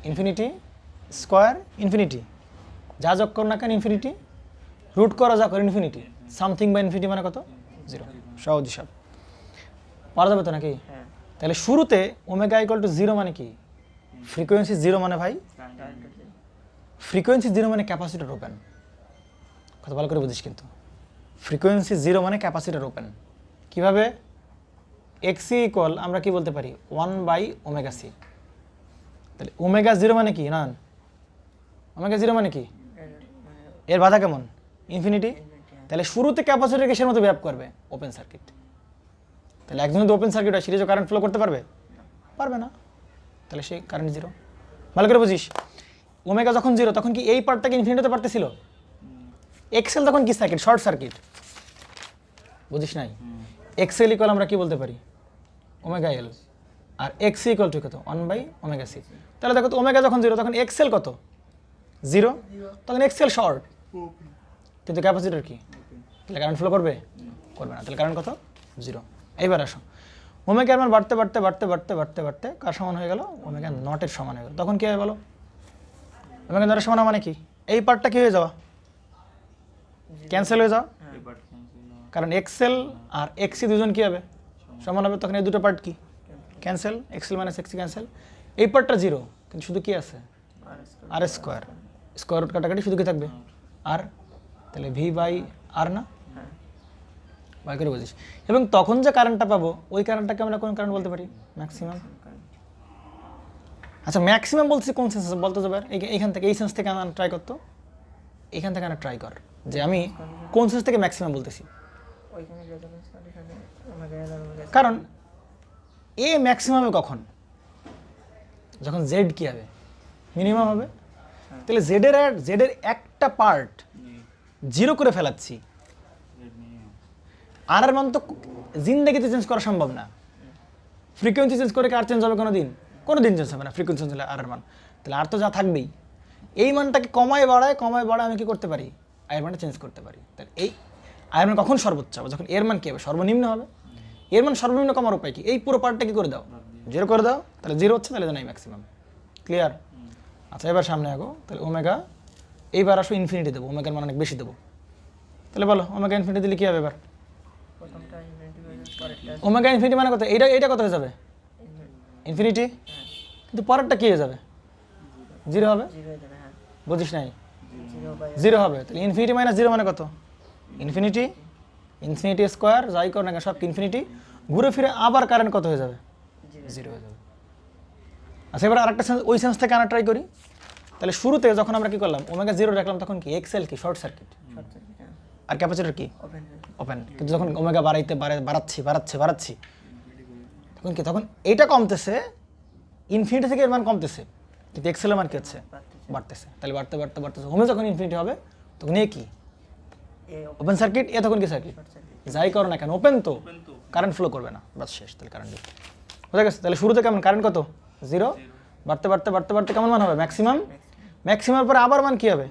ইনফিনিটি স্কোয়ার, ইনফিনিটি যা যোগ করো না কেন ইনফিনিটি, রুট করো যা করো ইনফিনিটি, সামথিং বা ইনফিনিটি মানে কত? 0। সহজ হিসাব পারা যাবে তো নাকি? তাহলে শুরুতে ওমেগা ইকুয়াল টু 0 মানে কি? ফ্রিকোয়েন্সি 0 মানে ভাই ফ্রিকোয়েন্সি 0 মানে ক্যাপাসিটর ওপেন। কথা ভালো করে বুঝিস কিন্তু, ফ্রিকোয়েন্সি 0 মানে ক্যাপাসিটর ওপেন। কীভাবে? এক্সি ইকুয়াল আমরা কি বলতে পারি? 1/ωc। তাহলে ওমেগা 0 মানে কি? না, ওমেগা 0 মানে কি? এর বাধা কেমন? ইনফিনিটি। তাহলে শুরুতে ক্যাপাসিটর কিসের মতো বিহেভ করবে? Open circuit. তাহলে একজন যদি ওপেন সার্কিট হয় সিরিজে কারেন্ট ফ্লো করতে পারবে? পারবে না। তাহলে সেই কারেন্ট 0। ভালো করে বুঝিস, ওমেগা যখন 0 তখন কি এই পার্টটাকে ইনফিনিটি হতে পারতেছিল? এক্সেল তখন কি সার্কিট? Short circuit. বুঝিস নাই? এক্সেল ইকুয়াল আমরা কি বলতে পারি? Omega L. আর এক্সি ইকুয়াল টু কত? 1/ωc। তাহলে দেখো তো ওমেগা যখন 0 তখন এক্সেল কত? 0। তখন এক্সেল শর্ট, কিন্তু ক্যাপাসিটর কি? তাহলে কারেন্ট ফ্লো করবে? করবে না। তাহলে কারেন্ট কত? 0। এইবার আসো, ওমেগার মান বাড়তে বাড়তে বাড়তে বাড়তে বাড়তে বাড়তে কার সমান হয়ে গেল? ওমেগা নটের সমান হয়ে গেল। তখন কী হবে বলো? ওমেগা নটের সমান মানে কি? এই পার্টটা কি হয়ে যাওয়া, ক্যান্সেল হয়ে যাওয়া, কারণ এক্সেল আর এক্সি দুজন কি হবে, সমান হবে, তখন এই দুটো পার্ট কি ক্যান্সেল, এক্সেল মাইনাস এক্সি ক্যান্সেল। এই পার্টটা জিরো, কিন্তু শুধু কি আছে আর স্কোয়ার, স্কোয়ার রুট কাটাকাটি, শুধু কি থাকবে আর, তাহলে ভি বাই আর না, বাই করে বুঝিস। এবং তখন যে কারেন্টটা পাবো ওই কারেন্টটাকে আমরা কোন কারেন্ট বলতে পারি, ম্যাক্সিমাম। আচ্ছা ম্যাক্সিমাম বলছি কোন সেন্স বলতে যাবে, এইখান থেকে এই সেন্স থেকে আমার ট্রাই করতো, এখান থেকে আমরা ট্রাই কর যে আমি কোন সেন্স থেকে ম্যাক্সিমাম বলতেছি, কারণ এ ম্যাক্সিমামে কখন, যখন জেড কি হবে মিনিমাম হবে। তাহলে জেডের একটা পার্ট জিরো করে ফেলাচ্ছি, আর এর মান তো জিন্দেগিতে চেঞ্জ করা সম্ভব না। ফ্রিকোয়েন্সি চেঞ্জ করে কি আর চেঞ্জ হবে কোনো দিন, কোনো দিন চেঞ্জ হবে না ফ্রিকোয়েন্সি চেঞ্জ হলে আর এর মান, তাহলে আর তো যা থাকবেই। এই মানটাকে কমায় বাড়ায় আমি কি করতে পারি, আয়ের মানটা চেঞ্জ করতে পারি। তাহলে এই আয়ের মান কখন সর্বোচ্চ হবে, যখন এর মান কি হবে সর্বনিম্ন হবে। এর মান সর্বনিম্ন কমার উপায় কি, এই পুরো পার্টটা কি করে দাও, জিরো করে দাও, তাহলে জিরো হচ্ছে, তাহলে জানাই ম্যাক্সিমাম। ক্লিয়ার? আচ্ছা এবার সামনে আগো, তাহলে ওমেগা এইবার আসো ইনফিনিটি দেবো, ওমেগার মান অনেক বেশি দেবো। তাহলে বলো ওমেগা ইনফিনিটি দিলে কি হবে এবার, ওমেগা ইনফিনিটি মানে কত, এইটা কত হয়ে যাবে ইনফিনিটি, কিন্তু পরেরটা কি হয়ে যাবে জিরো হবে, বুঝিস নাই জিরো হবে। তাহলে ইনফিনিটি মাইনাস জিরো মানে কত ইনফিনিটি, ইনফিনিটি স্কোয়ার যাই কর না সব ইনফিনিটি, ঘুরে ফিরে আবার কারেন্ট কত হয়ে যাবে জিরো হয়ে যাবে। আচ্ছা এবার আরেকটা সেন্স, ওই সেন্স থেকে আনা ট্রাই করি। তাহলে শুরুতে যখন আমরা কি করলাম ওমেগা জিরো রাখলাম তখন কি এক্সেল কি শর্ট সার্কিট, আর ক্যাপাসিটর কি ওপেন। কিন্তু যখন ওমেগা বাড়াচ্ছি তখন কি, তখন এইটা কমতেছে, ইনফিনিটি থেকে এর মান কমতেছে, কিন্তু এক্সেলের মান কি হচ্ছে বাড়তেছে। তাহলে বাড়তেছে হোমে যখন ইনফিনিটি হবে তখন এ কি ওপেন সার্কিট, এ তখন কি সার্কিট, যাই করো না কেন ওপেন তো কারেন্ট ফ্লো করবে না, বাস শেষ। তাহলে কারেন্ট বোঝা গেছে। তাহলে শুরুতে কেমন কারেন্ট কত জিরো, বাড়তে কেমন মান হবে ম্যাক্সিমাম, ম্যাক্সিমাম পরে আবার মান কি হবে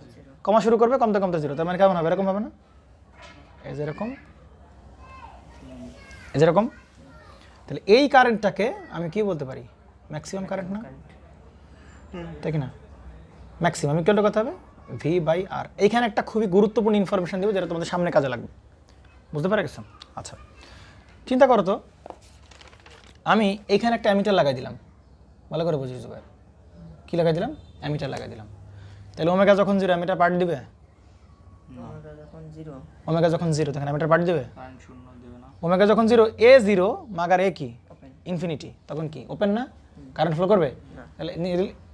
কমা শুরু করবে, কমতে জিরো, তার মানে কেমন হবে এরকম হবে না, এই যেরকম। তাহলে এই কারেন্টটাকে আমি কি বলতে পারি ম্যাক্সিমাম কারেন্ট না, তাই কি না, ম্যাক্সিমাম ইকুয়ালটা কত হবে ভি বাই আর। এইখানে একটা খুবই গুরুত্বপূর্ণ ইনফরমেশন দেবো যেটা তোমাদের সামনে কাজে লাগবে, বুঝতে পারে গেছো। আচ্ছা চিন্তা করো তো, আমি এইখানে একটা অ্যামিটার লাগাই দিলাম, ভালো করে বুঝিস ভাই, কী লাগাই দিলাম অ্যামিটার লাগাই দিলাম। তাহলে ওমেগা যখন জিরো অ্যামিটার পার্ট দিবে, ওমেগা যখন জিরো তখন অ্যামিটার পার্ট দিবে, ওমেগা যখন জিরো এ জিরো মাগার এ কি ইনফিনিটি, তখন কি ওপেন না, কারেন্ট ফ্লো করবে, তাহলে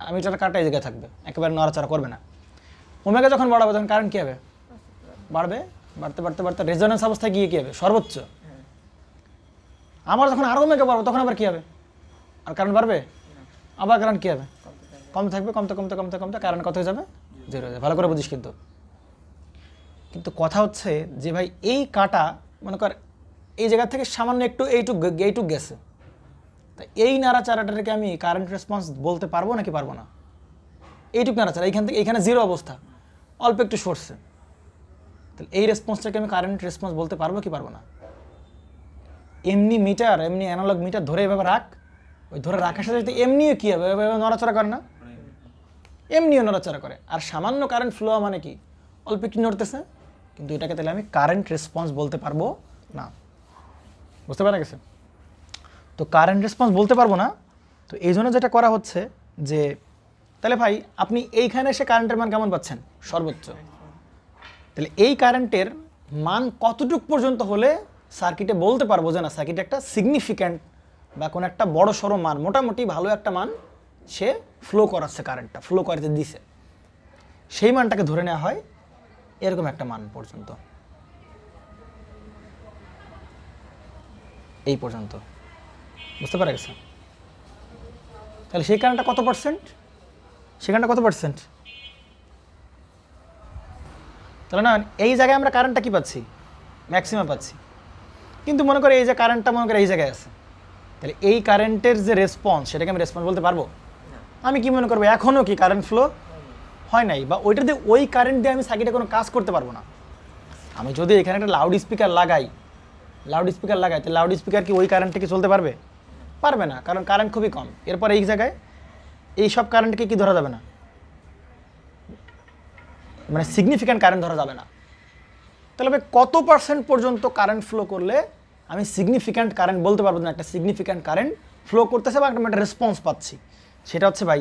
অ্যামিটার কাটা এই জায়গায় থাকবে, একেবারে নড়াচড়া করবে না। ওমেগা যখন বাড়াবে তখন কারেন্ট কী হবে বাড়বে, বাড়তে রেজোনেন্স অবস্থায় গিয়ে কী হবে সর্বোচ্চ। আবার যখন আরও ওমেগা বাড়বে তখন আবার কী হবে, আর কারেন্ট বাড়বে, আবার কারেন্ট কী হবে কমতে থাকবে, কমতে কারেন্ট কত হয়ে যাবে জিরো হয়ে যাবে। ভালো করে বুঝিস কিন্তু কথা হচ্ছে যে ভাই এই কাটা মনে কর এই জায়গা থেকে সামান্য একটু এইটুক গেছে, তাই এই নাড়াচাড়াটাকে আমি কারেন্ট রেসপন্স বলতে পারবো নাকি পারবো না, এইটুক নাড়াচাড়া এইখান থেকে এইখানে জিরো অবস্থা অল্প একটু সরছে, তাহলে এই রেসপন্সটাকে আমি কারেন্ট রেসপন্স বলতে পারবো কি পারবো না। এমনি অ্যানালগ মিটার ধরে এভাবে রাখ, ওই ধরে রাখার সাথে এমনিও কী হবে এভাবে নড়াচড়া করে না, এমনিও নড়াচড়া করে, আর সামান্য কারেন্ট ফ্লো মানে কি অল্প একটু নড়তেছে, কিন্তু এটাকে তাহলে আমি কারেন্ট রেসপন্স বলতে পারবো না, বুঝতে পারা গেছে। তো কারেন্ট রেসপন্স বলতে পারবো না, তো এই জন্য যেটা করা হচ্ছে যে তাহলে ভাই আপনি এইখানে এসে কারেন্টের মান কেমন পাচ্ছেন সর্বোচ্চ, তাহলে এই কারেন্টের মান কতটুক পর্যন্ত হলে সার্কিটে বলতে পারবো যে না সার্কিটে একটা সিগনিফিক্যান্ট বা কোনো একটা বড় সড়ো মান, মোটামুটি ভালো একটা মান সে ফ্লো করাচ্ছে, কারেন্টটা ফ্লো করতে দিছে, সেই মানটাকে ধরে নেওয়া হয় এরকম একটা মান পর্যন্ত, এই পর্যন্ত, বুঝতে পারা গেছে। তাহলে সেই কারেন্টটা কত পার্সেন্ট, সেখানটা কত পার্সেন্ট, তাহলে না এই জায়গায় আমরা কারেন্টটা কি পাচ্ছি ম্যাক্সিমাম পাচ্ছি, কিন্তু মনে করে এই যে কারেন্টটা মনে করে এই জায়গায় আছে, তাহলে এই কারেন্টের যে রেসপন্স সেটাকে আমি রেসপন্স বলতে পারবো, আমি কি মনে করবো এখনও কি কারেন্ট ফ্লো হয় নাই, বা ওইটা দিয়ে ওই কারেন্ট দিয়ে আমি সার্কিটে কোনো কাজ করতে পারবো না। আমি যদি এখানে একটা লাউড স্পিকার লাগাই তো লাউড স্পিকার কি ওই কারেন্টে কি চলতে পারবে না, কারণ কারেন্ট খুবই কম। এরপর এই জায়গায় এই সব কারেন্টকে কি ধরা যাবে না, মানে সিগনিফিক্যান্ট কারেন্ট ধরা যাবে না। তাহলে ভাই কত পার্সেন্ট পর্যন্ত কারেন্ট ফ্লো করলে আমি সিগনিফিক্যান্ট কারেন্ট বলতে পারবো না একটা সিগনিফিক্যান্ট কারেন্ট ফ্লো করতেছে বা একটা রেসপন্স পাচ্ছি? সেটা হচ্ছে ভাই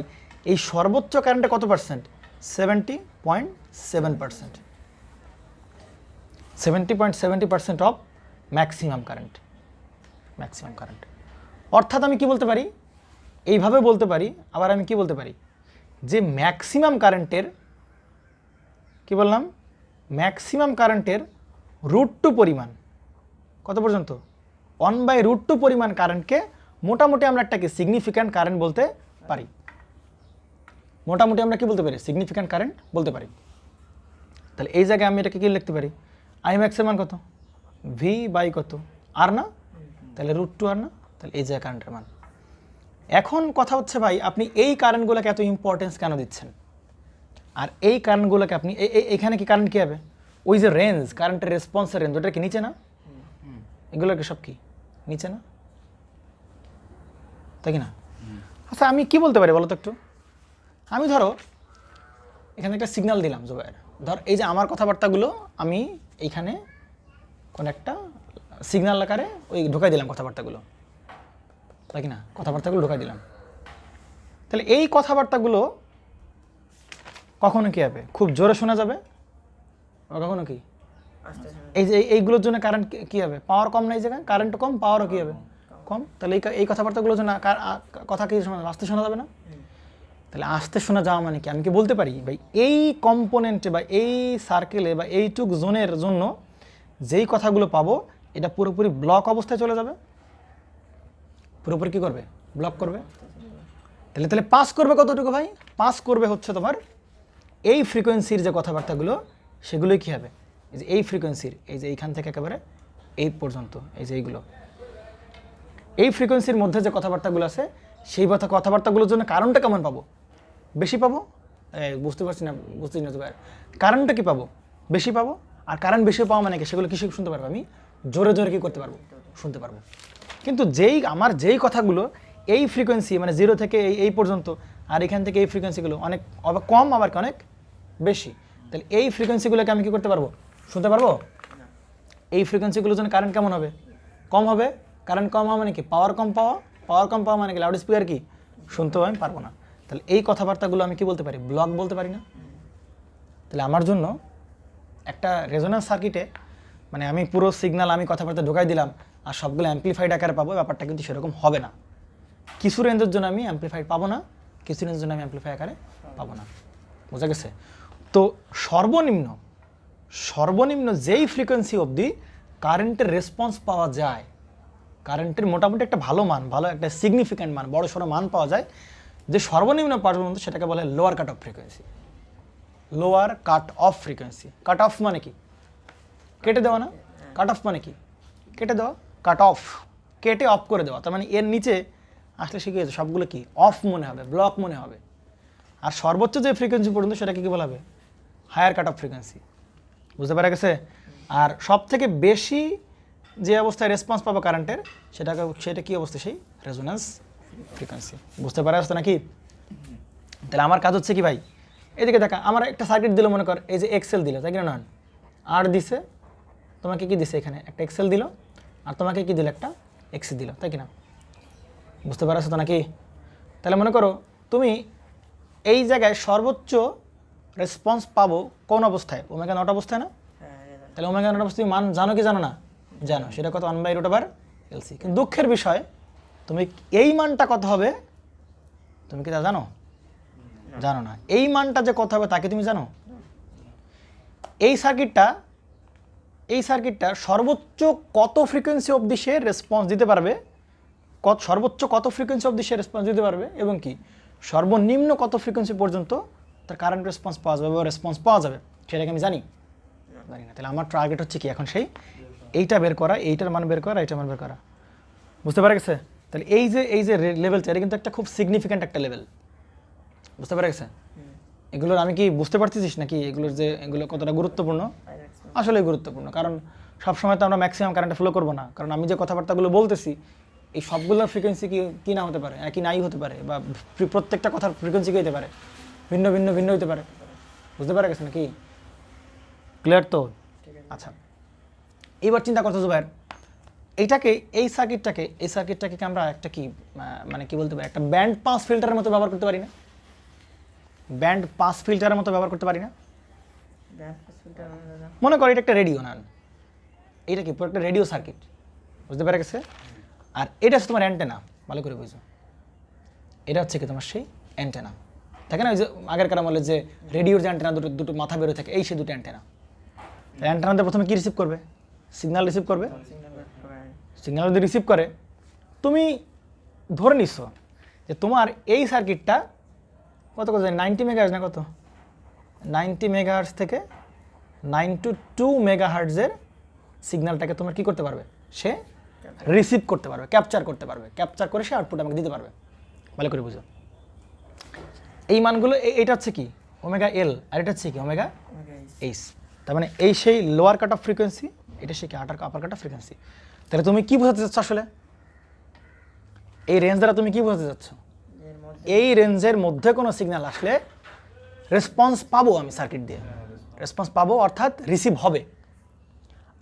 এই সর্বোচ্চ কারেন্টে কত percent? 70.7%। 70.70% of maximum current. Maximum current অর্থাৎ আমি কি বলতে পারি, এইভাবে বলতে পারি, আবার আমি কি বলতে পারি যে ম্যাক্সিমাম কারেন্টের, কি বললাম, ম্যাক্সিমাম কারেন্টের √2 পরিমাণ কত পর্যন্ত? 1/√2 পরিমাণ কারেন্টকে মোটামুটি আমরা একটাকে সিগনিফিক্যান্ট কারেন্ট বলতে পারি। মোটামুটি আমরা কি বলতে পারি? সিগনিফিক্যান্ট কারেন্ট বলতে পারি। তাহলে এই জায়গায় আমি এটাকে কি লিখতে পারি? আই ম্যাক্সের মান কত? ভি বাই কত? আর না? তাহলে √2 আর না? তাহলে এই জায়গায় কারেন্টের মান। এখন কথা হচ্ছে ভাই আপনি এই কারেন্টগুলোকে এত ইম্পর্টেন্স কেন দিচ্ছেন? আর এই কারেন্টগুলোকে আপনি এখানে কি কারেন্ট কী হবে? ওই যে রেঞ্জ, কারেন্টের রেসপন্সের রেঞ্জ, ওটা কি নিচে না? এগুলোকে সব কি নিচে না? তাই কি না? আচ্ছা আমি কি বলতে পারি বলো তো একটু? আমি ধরো এখানে একটা সিগন্যাল দিলাম জুবায়ের, ধর এই যে আমার কথাবার্তাগুলো আমি এইখানে কোন একটা সিগন্যাল আকারে ওই ঢোকাই দিলাম কথাবার্তাগুলো, তাই কি না? কথাবার্তাগুলো ঢোকাই দিলাম। তাহলে এই কথাবার্তাগুলো কখনো কী হবে? খুব জোরে শোনা যাবে, কখনো কি এই যে এইগুলোর জন্য কারেন্ট কী হবে? পাওয়ার কম নাই, জায়গায় কারেন্টও কম, পাওয়ারও কী হবে? কম। তাহলে এই কথাবার্তাগুলোর জন্য কথা কি শোনা, আস্তে শোনা যাবে না? তাহলে আস্তে শোনা যাওয়া মানে কি? আমি কি বলতে পারি ভাই এই কম্পোনেন্টে বা এই সার্কেলে বা এইটুক জোনের জন্য যেই কথাগুলো পাবো এটা পুরোপুরি ব্লক অবস্থায় চলে যাবে, পুরোপুরি কী করবে? ব্লক করবে। তাহলে পাস করবে কতটুকু ভাই? পাস করবে হচ্ছে তোমার এই ফ্রিকোয়েন্সির যে কথাবার্তাগুলো সেগুলোই কী হবে? এই যে এই ফ্রিকোয়েন্সির, এই যে এইখান থেকে একেবারে এই পর্যন্ত, এই যে এইগুলো, এই ফ্রিকোয়েন্সির মধ্যে যে কথাবার্তাগুলো আছে সেই কথাবার্তাগুলোর জন্য কারণটা কেমন পাবো? বেশি পাবো। বুঝতে পারছি না, বুঝতেছি না তো ভাই, কারেন্টটা কী পাবো? বেশি পাবো। আর কারেন্ট বেশি পাওয়া মানে কি? সেগুলো কিছু শুনতে পারবো, আমি জোরে জোরে কী করতে পারবো? শুনতে পারবো। কিন্তু যেই কথাগুলো এই ফ্রিকোয়েন্সি মানে 0 থেকে এই পর্যন্ত, আর এখান থেকে এই ফ্রিকোয়েন্সিগুলো অনেক কম, আবার কি অনেক বেশি, তাহলে এই ফ্রিকোয়েন্সিগুলোকে আমি কী করতে পারবো? শুনতে পারবো। এই ফ্রিকোয়েন্সিগুলোর জন্য কারেন্ট কেমন হবে? কম হবে। কারেন্ট কম হওয়া মানে কি? পাওয়ার কম পাওয়া মানে কি? লাউড স্পিকার কি শুনতেও আমি পারবো না। তাহলে এই কথাবার্তাগুলো আমি কি বলতে পারি? ব্লক বলতে পারি না? তাহলে আমার জন্য একটা রেজোন্যান্স সার্কিটে মানে আমি পুরো সিগন্যাল আমি কথাবার্তা ঢোকাই দিলাম আর সবগুলো অ্যাম্প্লিফাইড আকারে পাবো, ব্যাপারটা কিন্তু সেরকম হবে না। কিছু রেঞ্জের জন্য আমি অ্যাম্প্লিফাইড পাবো না, কিছু রেঞ্জের জন্য আমি অ্যাম্প্লিফাই আকারে পাবো না। বোঝা গেছে? তো সর্বনিম্ন যেই ফ্রিকোয়েন্সি অবধি কারেন্টের রেসপন্স পাওয়া যায়, কারেন্টের মোটামুটি একটা ভালো মান, ভালো একটা সিগনিফিক্যান্ট মান, বড় সড়ো মান পাওয়া যায়, যে সর্বনিম্ন পর্যন্ত সেটাকে বলে লোয়ার কাট অফ ফ্রিকোয়েন্সি। লোয়ার কাট অফ ফ্রিকোয়েন্সি। কাট অফ মানে কি? কেটে দেওয়া না? কাট অফ মানে কি? কেটে দেওয়া। কাট অফ, কেটে অফ করে দেওয়া। তার মানে এর নিচে আসলে শিখে গেছে সবগুলো কি অফ মনে হবে, ব্লক মনে হবে। আর সর্বোচ্চ যে ফ্রিকোয়েন্সি পর্যন্ত সেটাকে কি বলা হবে? Higher cut off frequency. বুঝতে পারা গেছে? আর সব থেকে বেশি যে অবস্থায় রেসপন্স পাবো কারেন্টের সেটা কি অবস্থা? সেই রেজোন্যান্স ফ্রিকোয়েন্সি। বুঝতে পারা যাচ্ছে নাকি? তাহলে আমার কাজ হচ্ছে কি ভাই, এদিকে দেখা, আমার একটা সার্কিট দিল, মনে কর এই যে এক্সেল দিল, তাই কিনা? নন আর দিছে, তোমাকে কি দিছে? এখানে একটা এক্সেল দিল আর তোমাকে কি দিল? একটা এক্সি দিল, তাই কিনা? বুঝতে পারছো তো নাকি? তাহলে মনে করো তুমি এই জায়গায় সর্বোচ্চ রেসপন্স পাবো কোন অবস্থায়? ওমেগা নট অবস্থায় না? তাহলে ওমেগা নট অবস্থায় মান জানো কি জানো না? জানো। সেটা কত? 1/√LC। কিন্তু দুঃখের বিষয় তুমি এই মানটা কত হবে তুমি কি তা জানো? জানো না। এই মানটা যে কত হবে তাকে তুমি জানো? এই সার্কিটটা সর্বোচ্চ কত ফ্রিকোয়েন্সি অবধি সে রেসপন্স দিতে পারবে, সর্বোচ্চ কত ফ্রিকোয়েন্সি অবধি সে রেসপন্স দিতে পারবে, এবং কি সর্বনিম্ন কত ফ্রিকোয়েন্সি পর্যন্ত তার কারেন্ট রেসপন্স পাওয়া যাবে বা রেসপন্স পাওয়া যাবে, সেটাকে আমি জানি না। তাহলে আমার টার্গেট হচ্ছে কি এখন? সেই এইটা বের করা, এইটার মান বের করা, এইটার মান বের করা। বুঝতে পারা গেছে? তাহলে এই যে লেভেলটা, এটা কিন্তু একটা খুব সিগনিফিক্যান্ট একটা লেভেল। বুঝতে পারা গেছে? এগুলোর আমি কি বুঝতে পারতেছিস নাকি এগুলো কতটা গুরুত্বপূর্ণ? আসলে গুরুত্বপূর্ণ, কারণ সবসময় তো আমরা ম্যাক্সিমাম কারেন্টে ফ্লো করবো না। কারণ আমি যে কথাবার্তাগুলো বলতেছি এই সবগুলোর ফ্রিকোয়েন্সি কি না হতে পারে, একই নাই হতে পারে, বা প্রত্যেকটা কথার ফ্রিকোয়েন্সি কি হতে পারে? ভিন্ন হতে পারে। বুঝতে পারা গেছে নাকি? ক্লিয়ার তো? আচ্ছা, এবার চিন্তা করতে জুবাইর, এইটাকে এই সার্কিটটাকে আমরা একটা কি মানে কি বলতে পারি, একটা ব্যান্ড পাস ফিল্টারের মতো ব্যবহার করতে পারি না? ব্যান্ড পাস ফিল্টারের মতো ব্যবহার করতে পারি না? মনে করো এটা একটা রেডিও, না এটা কি পুরো একটা রেডিও সার্কিট, বুঝতে পেরে গেছে? আর এটা হচ্ছে তোমার অ্যান্টেনা, ভালো করে বুঝো। এটা হচ্ছে কি তোমার সেই অ্যান্টেনা, থাকে না ওই যে আগের কারা বলে যে রেডিওর যে অ্যান্টেনা দুটো মাথা বেরোয় থাকে, এই সে দুটো অ্যান্টেনা। অ্যান্টেনাতে প্রথমে কি রিসিভ করবে? সিগন্যাল রিসিভ করবে। সিগন্যাল যদি রিসিভ করে, তুমি ধরে নিচ্ছ যে তোমার এই সার্কিটটা কত 90 মেগাহার্টজ না কত, 90 মেগাহার্টজ থেকে 92 মেগাহার্টজের সিগন্যালটাকে তোমার কি করতে পারবে? সে রিসিভ করতে পারবে, ক্যাপচার করতে পারবে, ক্যাপচার করে সে আউটপুট আমাকে দিতে পারবে। ভালো করে বুঝো। এই মানগুলো, এটা হচ্ছে কি ওমেগা এল, আর এটা হচ্ছে কি ওমেগা এইচ। তার মানে এই সেই লোয়ার কাট অফ ফ্রিকোয়েন্সি, এটা সে কি আপার কাট অফ ফ্রিকোয়েন্সি। তাহলে তুমি কি বোঝাতে চাচ্ছ আসলে? এই রেঞ্জ দ্বারা তুমি কি বোঝাতে চাচ্ছ? এই রেঞ্জের মধ্যে কোনো সিগন্যাল আসলে রেসপন্স পাবো আমি সার্কিট দিয়ে, রেসপন্স পাবো অর্থাৎ রিসিভ হবে।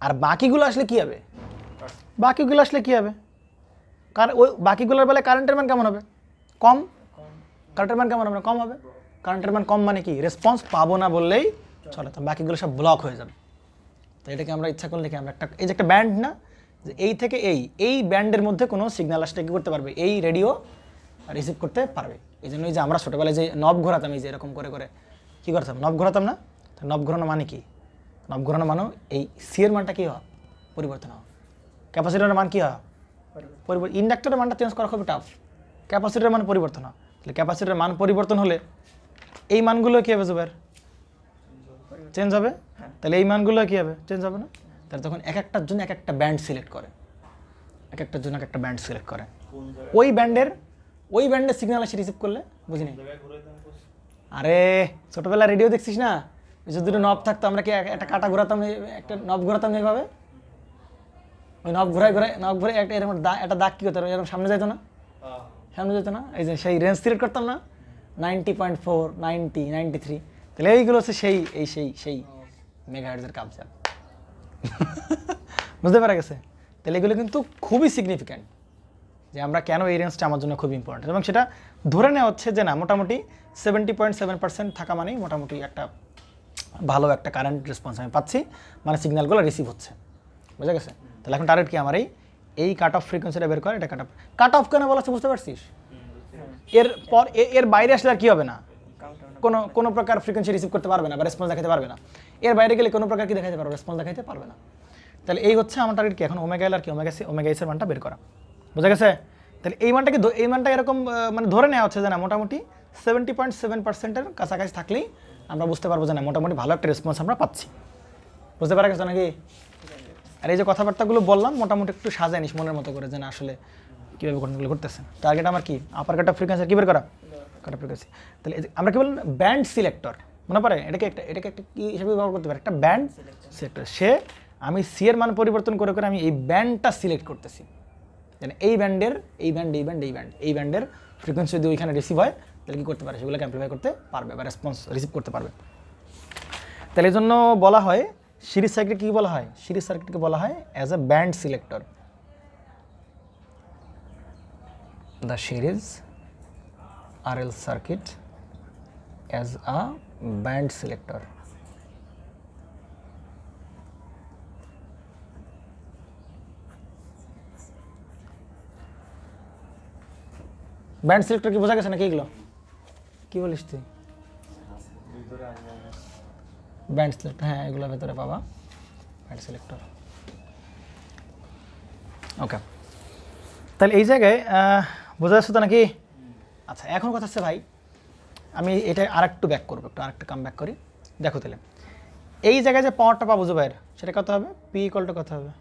আর বাকিগুলো আসলে কি হবে? বাকিগুলো আসলে কি হবে? কারণ ওই বাকিগুলোর বেলায় কারেন্টের মান কেমন হবে? কম। কারেন্টের মান কেমন হবে? কম হবে। কারেন্টের মান কম মানে কি? রেসপন্স পাবো না বললেই চলে, তো বাকিগুলো সব ব্লক হয়ে যাবে। তো এটাকে আমরা ইচ্ছা করলে কি আমরা একটা, এই যে একটা ব্যান্ড না, যে এই থেকে এই ব্যান্ডের মধ্যে কোনো সিগন্যাল আসলে কী করতে পারবে? এই রেডিও রিসিভ করতে পারবে। এই জন্যই যে আমরা ছোটোবেলায় যে নব ঘোরাতাম, এই যে এরকম করে করে কী করতাম, নব ঘোরাতাম না? তো নব ঘোরানো মানে কি? নব ঘোরানো মানে এই সি এর মানটা কী হয়? পরিবর্তন হয়। ক্যাপাসিটরের মান কী হয়? ইন্ডাক্টরের মানটা চেঞ্জ করা খুবই টাফ, ক্যাপাসিটরের মান পরিবর্তন হয়। তাহলে ক্যাপাসিটরের মান পরিবর্তন হলে এই মানগুলো কী হবে জুবাইর? চেঞ্জ হবে। তাহলে এই মানগুলো কী হবে? চেঞ্জ হবে না? তাহলে তখন এক একটার জন্য এক একটা ব্যান্ড সিলেক্ট করে, এক একটার জন্য এক একটা ব্যান্ড সিলেক্ট করে। ওই ব্যান্ডের সিগন্যাল এসে রিসিভ করলে, বুঝিনি? আরে ছোটোবেলা রেডিও দেখছিস না, যে দুটো নব থাকতো, আমরা কি একটা কাটা ঘোরাতাম, একটা নব ঘোরাতাম এইভাবে, ওই নব ঘোরায় একটা এরকম একটা দাগ কী করতে হবে, এরকম সামনে যেত না? সামনে যেত না? এই যে সেই রেঞ্জ সিলেক্ট করতাম না, 90.4, 90, 93। তাহলে এইগুলো হচ্ছে সেই মেগাহার্টজের কাপচার। বুঝতে পারা গেছে? তাহলে এগুলো কিন্তু খুবই সিগনিফিক্যান্ট, যে আমরা কেন এই রেঞ্জটা আমার জন্য খুব ইম্পর্টেন্ট, এবং সেটা ধরে নেওয়া হচ্ছে যে না মোটামুটি 70.7% থাকা মানেই মোটামুটি একটা ভালো একটা কারেন্ট রেসপন্স আমি পাচ্ছি, মানে সিগন্যালগুলো রিসিভ হচ্ছে। বুঝা গেছে? তাহলে এখন টার্গেট কি আমার এই কাট অফ ফ্রিকোয়েন্সিটা বের করে, এটা কাট অফ কেন বলা হচ্ছে বুঝতে পারছিস? এরপর এর বাইরে আসলে আর কী হবে না, কোনো প্রকার ফ্রিকোয়েন্সি রিসিভ করতে পারবে না বা রেসপন্স দেখাতে পারবে না। এর বাইরে গেলে কোনো প্রকার কি দেখাতে পারবে? রেসপন্স দেখাতে পারবে না। তাহলে এই হচ্ছে আমার টার্গেট কি এখন, ওমেগা এল আর কি ওমেগা এস এর মানটা বের করা। বোঝা গেছে? তাহলে এই মানটা এরকম মানে ধরে নেওয়া হচ্ছে যে না মোটামুটি 70.7%-এর কাছাকাছি থাকলেই আমরা বুঝতে পারবো যে না মোটামুটি ভালো একটা রেসপন্স আমরা পাচ্ছি। বুঝতে পারা গেছে নাকি? আর এই যে কথাবার্তাগুলো বললাম মোটামুটি একটু সাজায় নিস মনের মতো করে, যে না আসলে কীভাবে ঘটনাগুলো ঘটতেছে। টার্গেট আমার কি আপার কাট অফ ফ্রিকোয়েন্সি কী বের করা, কাট অফ ফ্রিকোয়েন্সি। তাহলে আমরা কি বললাম? ব্যান্ড সিলেক্টর, মনে পড়ে? এটাকে একটা কী হিসেবে ব্যবহার করতে পারে? একটা ব্যান্ড সিলেক্টর। আমি সি এর মান পরিবর্তন করে আমি এই ব্যান্ডটা সিলেক্ট করতেছি, মানে এই ব্যান্ডের ফ্রিকোয়েন্সি যদি ওইখানে রিসিভ হয় তাহলে কী করতে পারে? সেগুলোকে অ্যাম্প্লিফাই করতে পারবে বা রেসপন্স রিসিভ করতে পারবে। তাহলে এই জন্য বলা হয় সিরিজ সার্কিট কী বলা হয়? সিরিজ সার্কিটকে বলা হয় as a band selector. The series RL circuit as a band selector. Band selector কি বোঝা গেছে নাকি? এগুলো কি বলিস তুই? ব্যান্ড সিলেক্টর, হ্যাঁ এগুলো ভেতরে পাবা ব্যান্ড সিলেক্টর। ওকে, তাহলে এই জায়গায় বোঝা যাচ্ছে তো নাকি? আচ্ছা, এখন কথা হচ্ছে ভাই, আমি এটা আরেকটু ব্যাক করবো, আরেকটু কাম ব্যাক করি। দেখো তাহলে এই জায়গায় যে পাওয়ারটা পাবো জুবাইর, সেটা কত হবে? P = কত হবে?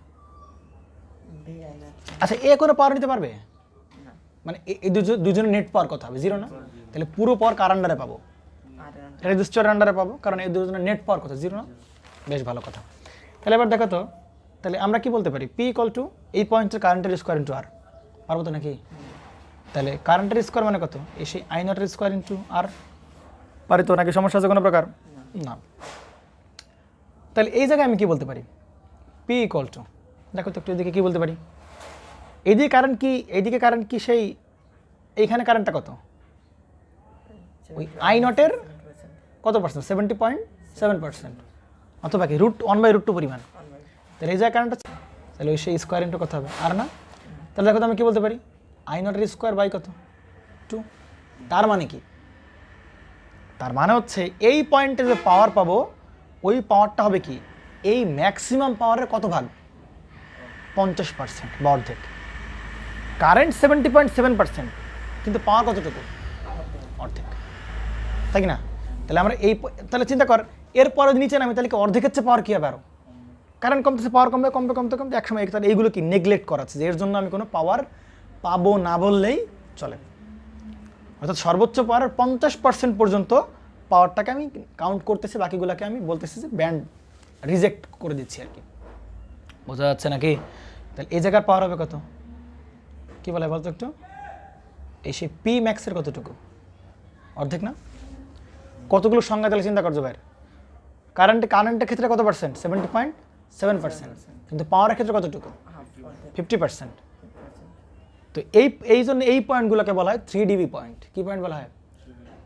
আচ্ছা, এ কোনো পাওয়ার নিতে পারবে? মানে এই দুজনের নেট পাওয়ার কত হবে? 0 না? তাহলে পুরো পাওয়ার কার আন্ডারে পাবো? রেজিস্টারের আন্ডারে পাবো, কারণ এই দুজনের নেট পাওয়ার কত? 0 না? বেশ ভালো কথা। তাহলে এবার দেখো তো, তাহলে আমরা কি বলতে পারি? P = এই পয়েন্টের কারেন্টের স্কোয়ার ইন্টু আর, পারবো তো নাকি? তাহলে কারেন্টের স্কোয়ার মানে কত? এই সেই I0 স্কোয়ার ইন্টু আর, পারি তো নাকি? সমস্যা আছে কোনো প্রকার? না। তাহলে এই জায়গায় আমি কি বলতে পারি, পি ইকুয়াল টু, দেখো তো একটু এদিকে কী বলতে পারি, এইদিকে কারেন্ট কি, এইদিকে কারেন্ট কি সেই এইখানে কারেন্টটা কত, ওই আই নটের কত পার্সেন্ট, 70.7%, অথবা কি √1/√2 পরিমাণ। তাহলে এই জায়গায় কারেন্ট, তাহলে ওই সেই স্কোয়ার ইন্টু কত হবে, আর না, তাহলে দেখো তো আমি কী বলতে পারি, আই নটের স্কোয়ার বাই কত, 2। তার মানে কি, তার মানে হচ্ছে এই পয়েন্টে যে পাওয়ার পাবো ওই পাওয়ারটা হবে কি, এই ম্যাক্সিমাম পাওয়ারের কত ভাগ, 50% বা অর্ধেক। কারেন্ট 70.7%, কিন্তু পাওয়ার কতটুকু, অর্ধেক, তাই কি না? তাহলে আমরা তাহলে চিন্তা কর, এরপরে নিচে নামি তাহলে কি অর্ধেকের চেয়ে পাওয়ার কী হবে আরও, কারেন্ট কমতেছে, পাওয়ার কমবে কমবে কমতে কমতে একসময় তাহলে এইগুলো কি নেগলেক্ট করাচ্ছে, যে এর জন্য আমি কোনো পাওয়ার পাবো না বললেই চলে। অর্থাৎ সর্বোচ্চ পাওয়ারের 50% পর্যন্ত পাওয়ারটাকে আমি কাউন্ট করতেছি, বাকিগুলোকে আমি বলতেছি যে ব্যান্ড রিজেক্ট করে দিচ্ছি আর কি। বোঝা যাচ্ছে নাকি? তাহলে এই জায়গার পাওয়ার হবে কত, কী বলে বলতো একটু, এই সেই পি ম্যাক্সের কতটুকু, অর্ধেক না? কতগুলো সংখ্যা তাহলে চিন্তা করছো ভাই, কারেন্টের ক্ষেত্রে কত পার্সেন্ট, 70.7%, কিন্তু পাওয়ারের ক্ষেত্রে কতটুকু, 50%। তো এই জন্য এই পয়েন্টগুলোকে বলা হয় 3 dB পয়েন্ট। কী পয়েন্ট বলা হয়,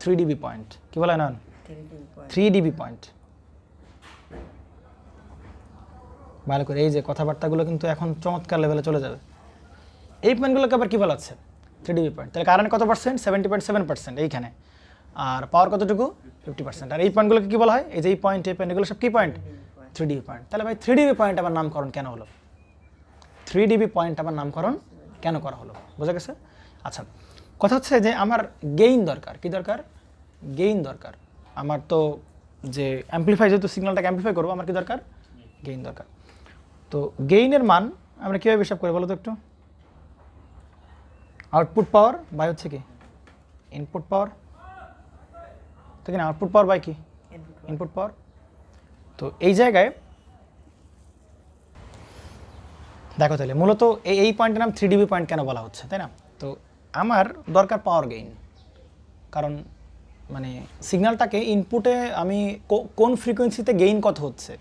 3 dB পয়েন্ট। কী বলা হয় না, 3 dB পয়েন্ট। ভালো করে এই যে কথাবার্তাগুলো কিন্তু এখন চমৎকার লেভেলে চলে যাবে। এই পয়েন্টগুলোকে আবার কী বলা হচ্ছে, 3 dB পয়েন্ট। তাহলে কারেন্ট কত পার্সেন্ট, 70.7% এইখানে, আর পাওয়ার কতটুকু, 50%। আর এই পয়েন্টগুলোকে কী বলা হয়, এই যে এই পয়েন্টগুলো সব কী পয়েন্ট, 3 dB পয়েন্ট। তাহলে ভাই 3 dB পয়েন্ট আবার নামকরণ কেন হলো, 3 dB পয়েন্ট আবার নামকরণ কেন করা হলো, বোঝা গেছে? আচ্ছা, কথা হচ্ছে যে আমার গেইন দরকার, কি দরকার, গেইন দরকার। আমার তো যে অ্যাম্পলিফাই, যেহেতু সিগন্যালটাকে অ্যাম্পলিফাই করবো, আমার কি দরকার, গেইন দরকার। তো গেইনের মান আমরা কীভাবে হিসাব করি বলো তো একটু, আউটপুট পাওয়ার বাই হচ্ছে কি ইনপুট পাওয়ার, ঠিক না? আউটপুট পাওয়ার বাই কি ইনপুট পাওয়ার। তো এই জায়গায় দেখো তাহলে মূলত এই পয়েন্টের নাম 3 dB পয়েন্ট কেন বলা হচ্ছে, তাই না? তো আমার দরকার পাওয়ার গেইন, কারণ মানে সিগন্যালটাকে ইনপুটে আমি কোন ফ্রিকোয়েন্সিতে গেইন কত হচ্ছে,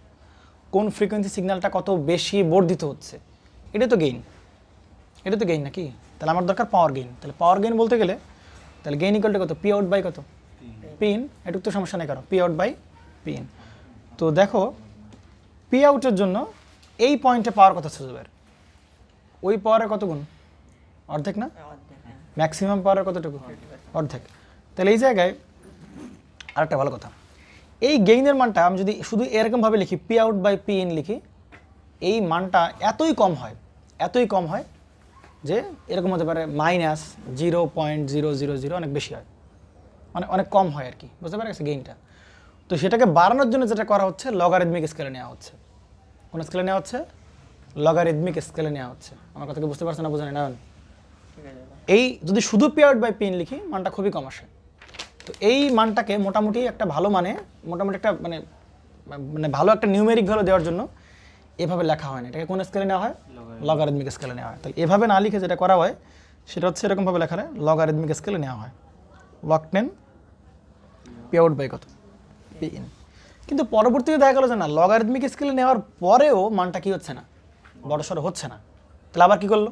কোন ফ্রিকোয়েন্সি সিগন্যালটা কত বেশি বর্ধিত হচ্ছে, এটা তো গেইন, এটা তো গেইন নাকি? তাহলে আমার দরকার পাওয়ার গেইন। তাহলে পাওয়ার গেইন বলতে গেলে তাহলে গেইন ইকুয়ালটা কত, পি আউট বাই কত, পি ইন। এটুকু তো সমস্যা নেই, কারো P out by P in. তো দেখো পি আউটের জন্য এই পয়েন্টে পাওয়ার কত চলে যাবে, ওই পাওয়ারের কত গুণ, অর্ধেক না? ম্যাক্সিমাম পাওয়ারের কতটুকু, অর্ধেক। তাহলে এই জায়গায় আরেকটা ভালো কথা, এই গেইনের মানটা আমি যদি শুধু এরকমভাবে লিখি, P out by P in লিখি, এই মানটা এতই কম হয় যে এরকম হতে পারে -0.000, অনেক বেশি হয়, অনেক কম হয় আর কি, বুঝতে পারা গেছে গেইনটা। তো সেটাকে বাড়ানোর জন্য যেটা করা হচ্ছে, লগারিদমিক স্কেলে নেওয়া হচ্ছে। কোন স্কেলে নেওয়া হচ্ছে, লগারিদমিক স্কেলে নেওয়া হচ্ছে। আমার কথাকে বুঝতে পারছেন না, বোঝেন না? এই যদি শুধু P out by P in লিখি, মানটা খুবই কম আসে। তো এই মানটাকে মোটামুটি একটা ভালো মোটামুটি একটা মানে ভালো একটা নিউমেরিক ভ্যালু দেওয়ার জন্য এভাবে লেখা হয় না, এটাকে কোন স্কেলে নেওয়া হয়, লগারিদমিক স্কেলে নেওয়া হয়। তাহলে এভাবে না লিখে যেটা করা হয় সেটা হচ্ছে এরকমভাবে লেখা হয়, লগারিদমিক স্কেলে নেওয়া হয়, লগ10 পি আউট বাই কত, পি ইন। কিন্তু পরবর্তীতে দেখা গেল যে না, লগারিদমিক স্কেলে নেওয়ার পরেও মানটা কি হচ্ছে না, বড়সড় হচ্ছে না। তাহলে আবার কি করলো,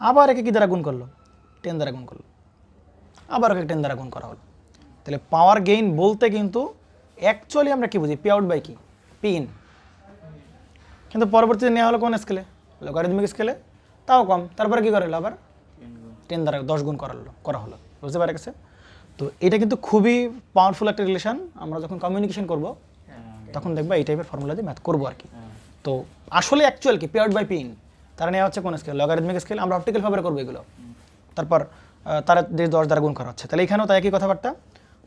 আবার একে কি দ্বারা গুণ করলো, 10 দ্বারা গুণ করলো, আবার ওকে 10 দ্বারা গুণ করা হলো। তাহলে পাওয়ার গেইন বলতে কিন্তু অ্যাকচুয়ালি আমরা কি বুঝি, পি আউট বাই কি, পি ইন। কিন্তু পরবর্তীতে নেওয়া হলো কোন স্কেলে, লগারিদমিক স্কেলে, তাও কম। তারপরে কী করা হলো, আবার 10 দ্বারা 10 গুণ করা হলো, বুঝতে পারা গেছে? তো এটা কিন্তু খুবই পাওয়ারফুল একটা রিলেশন। আমরা যখন কমিউনিকেশন করব তখন দেখবা এই টাইপের ফর্মুলা দিয়ে ম্যাথ করবো আর কি। তো আসলে অ্যাকচুয়াল কি, P out by P in, তারা নেওয়া হচ্ছে কোন স্কেল, লগারিদমিক স্কেল। আমরা অপটিক্যাল ভাবে করবো এগুলো, তারপর তারা 10 দ্বারা গুণ করা হচ্ছে। তাহলে এখানেও তাই একই কথাবার্তা।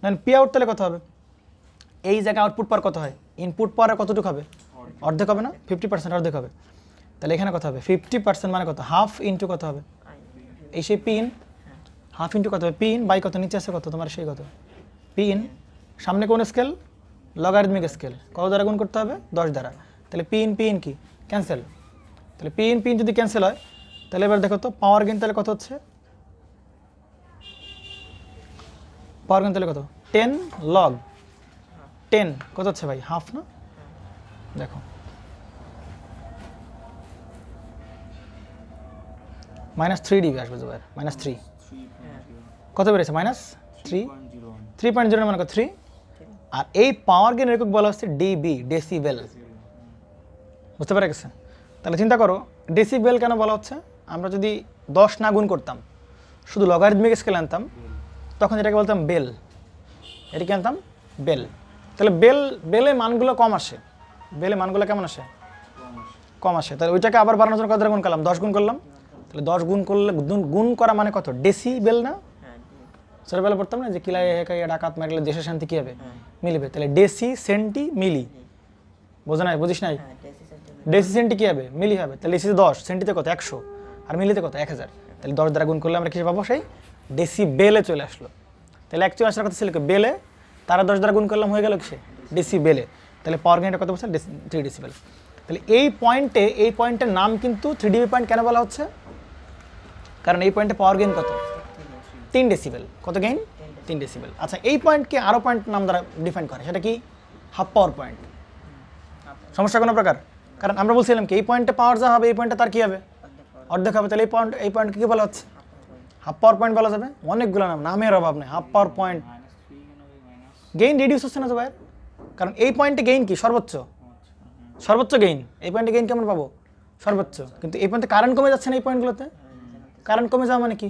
দেন পি আউট তাহলে কত হবে, এই জায়গায় আউটপুট পাওয়ার কত হয়, ইনপুট পাওয়ার কতটুকু হবে, অর্ধেক হবে না, 50% অর্ধেক হবে। তাহলে এখানে কত হবে, 50% মানে কত, হাফ ইন্টু কত হবে, এই সেই পি ইন, হাফ ইন্টু কত হবে, পি ইন বাই কত, নিচে আছে কত তোমার সেই কত, পি ইন। সামনে কোন স্কেল, লগারিদমিক স্কেল, কত দ্বারা গুণ করতে হবে, 10 দ্বারা। তাহলে পি ইন কি ক্যান্সেল। তাহলে পি ইন যদি ক্যান্সেল হয়, তাহলে এবার দেখো তো পাওয়ার গেইন তাহলে কত হচ্ছে, পাওয়ার গেইন তাহলে কত, 10 লগ 10 কত হচ্ছে ভাই, হাফ না, দেখো -3 dB আসবে জুবাইর, -3 কত বেড়েছে? -3.0 মানে 3। আর এই পাওয়ার গেইন একক বলা হচ্ছে ডিবি, ডেসিবেল। বুঝতে পেরে গেছে? তাহলে চিন্তা করো ডেসিবেল কেন বলা হচ্ছে? আমরা যদি 10 না গুণ করতাম, শুধু লগারিদমিক স্কেল আনতাম, তখন এটাকে বলতাম বেল। এটাকে আনতাম বেল। তাহলে বেলে মানগুলো কম আসে। বেলে মানগুলো কেমন আসে? কম আসে। তাহলে ওইটাকে আবার বাড়ানোর জন্য কত দ্বারা গুণ করলাম? 10 গুণ করলাম। তাহলে 10 গুণ করলে গুণ করা মানে কত? ডেসিবেল না? ছোটবেলা পড়তাম না যে কিলায় হেকাইয়া ডাকাত মারলে দেশের শান্তি কী হবে? মিলবে। তাহলে ডেসি সেন্টি মিলি, বোঝা নাই? বুঝিস নাই? ডেসি সেন্টি কী হবে? মিলি হবে। তাহলে ডেসিতে 10, সেন্টিতে কত? 100, আর মিলিতে কত? 1000। তাহলে 10 দ্বারা গুণ করলে আমরা কিসে পাবো? সেই ডেসিবেলে চলে আসলো। তাহলে অ্যাকচুয়ালি আসার কথা ছিল কি? বেলে, তারা 10 দ্বারা গুণ করলাম, হয়ে গেল কিসে? ডেসিবেলে। তাহলে পাওয়ার গেইনটা কত বলছে? 3 ডেসিবেল। তাহলে এই পয়েন্টের নাম কিন্তু 3 dB পয়েন্ট কেন বলা হচ্ছে? কারণ এই পয়েন্টে পাওয়ার গেইন কত? 3 ডেসিবেল। কত গেইন? 3 ডেসিবেল। আচ্ছা, এই পয়েন্টকে আরও পয়েন্ট নাম দ্বারা ডিফাইন করে, সেটা কি? Half power point. সমস্যা কোনো প্রকার? কারণ আমরা বলছিলাম কি এই পয়েন্টে পাওয়ার যা হবে এই পয়েন্টে তার কী হবে? অর্ধেক হবে। তাহলে এই পয়েন্টকে কী বলা হচ্ছে? হাফ পাওয়ার পয়েন্ট বলা যাবে। অনেকগুলো নামের অভাব নেই। Half power point. Gain reduce হচ্ছে না তো ভাই? কারণ এই পয়েন্টে গেইন কি? সর্বোচ্চ গেইন। এই পয়েন্টে গেইন কেমন পাবো? সর্বোচ্চ। কিন্তু এই পয়েন্টে কারেন্ট কমে যাচ্ছে না। এই পয়েন্টগুলোতে কারেন্ট কমে যাওয়া মানে কি?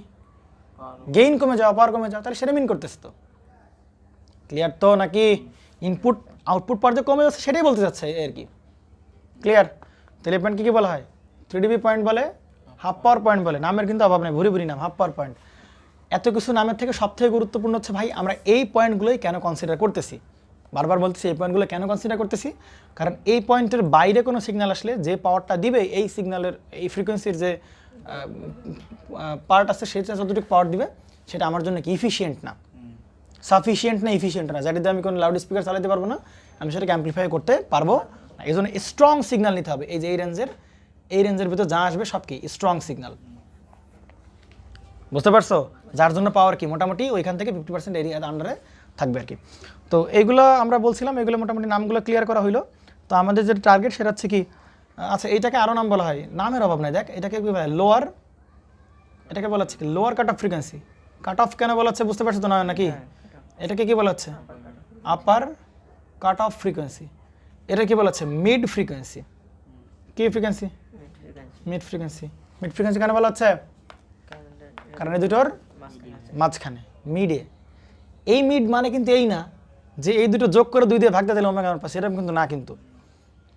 গেইন কমে যাওয়া, পাওয়ার কমে যাওয়া। তাহলে সেটা মিন করতেছে তো। ক্লিয়ার তো? নাকি ইনপুট আউটপুট পর্যায়ে কমে যাচ্ছে সেটাই বলতে চাচ্ছে আর কি। ক্লিয়ার? তাহলে এই পয়েন্টকে কী বলা হয়? 3 dB পয়েন্ট বলে, হাফ পাওয়ার পয়েন্ট বলে। নামের কিন্তু অভাব নেই, ভুরি নাম, হাফ পাওয়ার পয়েন্ট। এত কিছু নামের থেকে সবথেকে গুরুত্বপূর্ণ হচ্ছে ভাই আমরা এই পয়েন্টগুলোই কেন কনসিডার করতেছি। বারবার বলতেছি এই পয়েন্টগুলো কেন কনসিডার করতেছি, কারণ এই পয়েন্টের বাইরে কোনো সিগন্যাল আসলে যে পাওয়ারটা দিবে এই সিগন্যালের এই ফ্রিকোয়েন্সির যে পার্ট আছে সেটা যতটুকু পাওয়ার দিবে সেটা আমার জন্য কি ইফিশিয়েন্ট না, সাফিসিয়েন্ট না, ইফিশিয়েন্ট না, যেটা দিয়ে আমি কোনো লাউড স্পিকার চালাতে পারবো না, আমি সেটাকে অ্যাম্পলিফাই করতে পারবো না। এই জন্য স্ট্রং সিগন্যাল নিতে হবে। এই যে এই রেঞ্জের ভিতরে যা আসবে সব কি স্ট্রং সিগন্যাল। বুঝতে পারছো? যার জন্য পাওয়ার কি মোটামুটি ওইখান থেকে 50% এরিয়া আন্ডারে থাকবে আর কি। তো এইগুলো আমরা বলছিলাম, এগুলো মোটামুটি নামগুলো ক্লিয়ার করা হইলো। তো আমাদের যে টার্গেট সেটা হচ্ছে কি, আচ্ছা এইটাকে আরও নাম বলা হয়, নামের অভাব নাই। দেখ এটাকে কি বলা হয়? লোয়ার, এটাকে বলা হচ্ছে কি লোয়ার কাট অফ ফ্রিকোয়েন্সি। কাট অফ কেন বলা হচ্ছে বুঝতে পারছো তো না নাকি? এটাকে কি বলা হচ্ছে? Upper cut off frequency. এটা কি বলা হচ্ছে? Mid frequency. কি frequency? Mid frequency. Mid frequency কেন বলা হচ্ছে? কারণ এই দুটোর মাঝখানে, মিডে। এই মিড মানে কিন্তু এই না যে এই দুটো যোগ করে 2 দিয়ে ভাগ দিলে ওমেগা মান পাচ্ছি, এরকম কিন্তু না। কিন্তু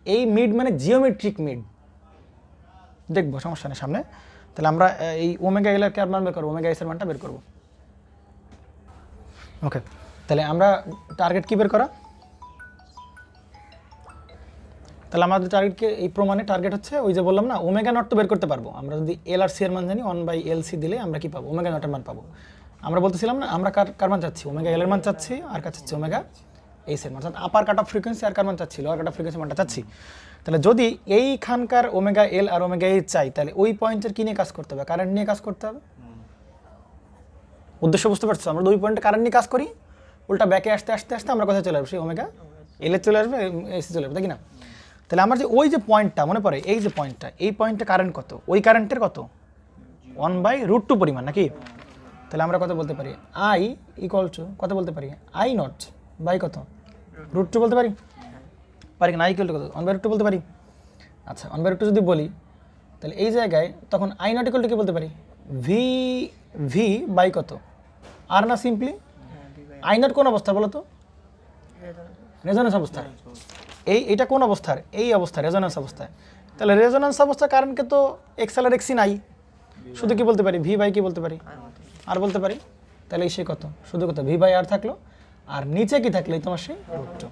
এই মিড মানে জিওমেট্রিক মিড। দেখবো, সমস্যা নেই সামনে। তাহলে আমরা এই ওমেগা এল এর মান বের করবো, ওমেগা এস এর মানটা বের করবো। ওকে, তাহলে আমরা টার্গেট কি বের করা? তাহলে আমাদের টার্গেটকে এই প্রমাণে টার্গেট হচ্ছে ওই যে বললাম না, ওমেগা নট তো বের করতে পারবো আমরা যদি এল আর সি এর মান জানি। 1/LC দিলে আমরা কি পাবো? ওমেগা নটের মান পাবো। আমরা বলতেছিলাম না আমরা কার মান চাচ্ছি? ওমেগা এল এর মান চাচ্ছি, আর কাছে চাচ্ছি ওমেগা এস এর মান, অর্থাৎ আপার কাট অফ ফ্রিকোয়েন্সি আর কার মান চাচ্ছি? লোয়ার কাট অফ ফ্রিকোয়েন্সি মানটা চাচ্ছি। তাহলে যদি এইখানকার ওমেগা এল আর ওমেগা এইচ চাই, তাহলে ওই পয়েন্টের কি নিয়ে কাজ করতে হবে? কারেন্ট নিয়ে কাজ করতে হবে। উদ্দেশ্য বুঝতে পারছো? আমরা 2 পয়েন্টে কারেন্ট নিয়ে কাজ করি, উল্টা ব্যাকে আসতে আসতে আসতে আমরা কোথায় চলে আসবো? সেই ওমেগা এল এ চলে আসবে, এসি চলে আসবে, তাই না? তাহলে আমার যে ওই যে পয়েন্টটা মনে পড়ে, এই যে পয়েন্টটা, এই পয়েন্টে কারেন্ট কত? ওই কারেন্টের কত? 1/√2 পরিমাণ নাকি? তাহলে আমরা কত বলতে পারি? আই ইকুয়াল টু কত বলতে পারি? আই নট বাই কত? √2 বলতে পারি? পারি না? আই ইকুয়াল টু কত? 1/√2 বলতে পারি? আচ্ছা, 1/√2 যদি বলি তাহলে এই জায়গায় তখন আই নট ইকুয়াল টু কি বলতে পারি? ভি বাই কত? আর না সিম্পলি আই নট কোন অবস্থা বলো তো? রেজোন্যান্স অবস্থা। এইটা কোন অবস্থার? এই অবস্থা, রেজোন্যান্স অবস্থায়। তাহলে রেজোন্যান্স অবস্থা কারেন্টকে তো এক্স আর এক্সি নাই, শুধু কি বলতে পারি? ভি বাই কি বলতে পারি? আর বলতে পারি। তাহলে সে কত? শুধু কত? ভি বাই আর থাকলো, আর নিচে কি থাকলে তোমার সেই √2।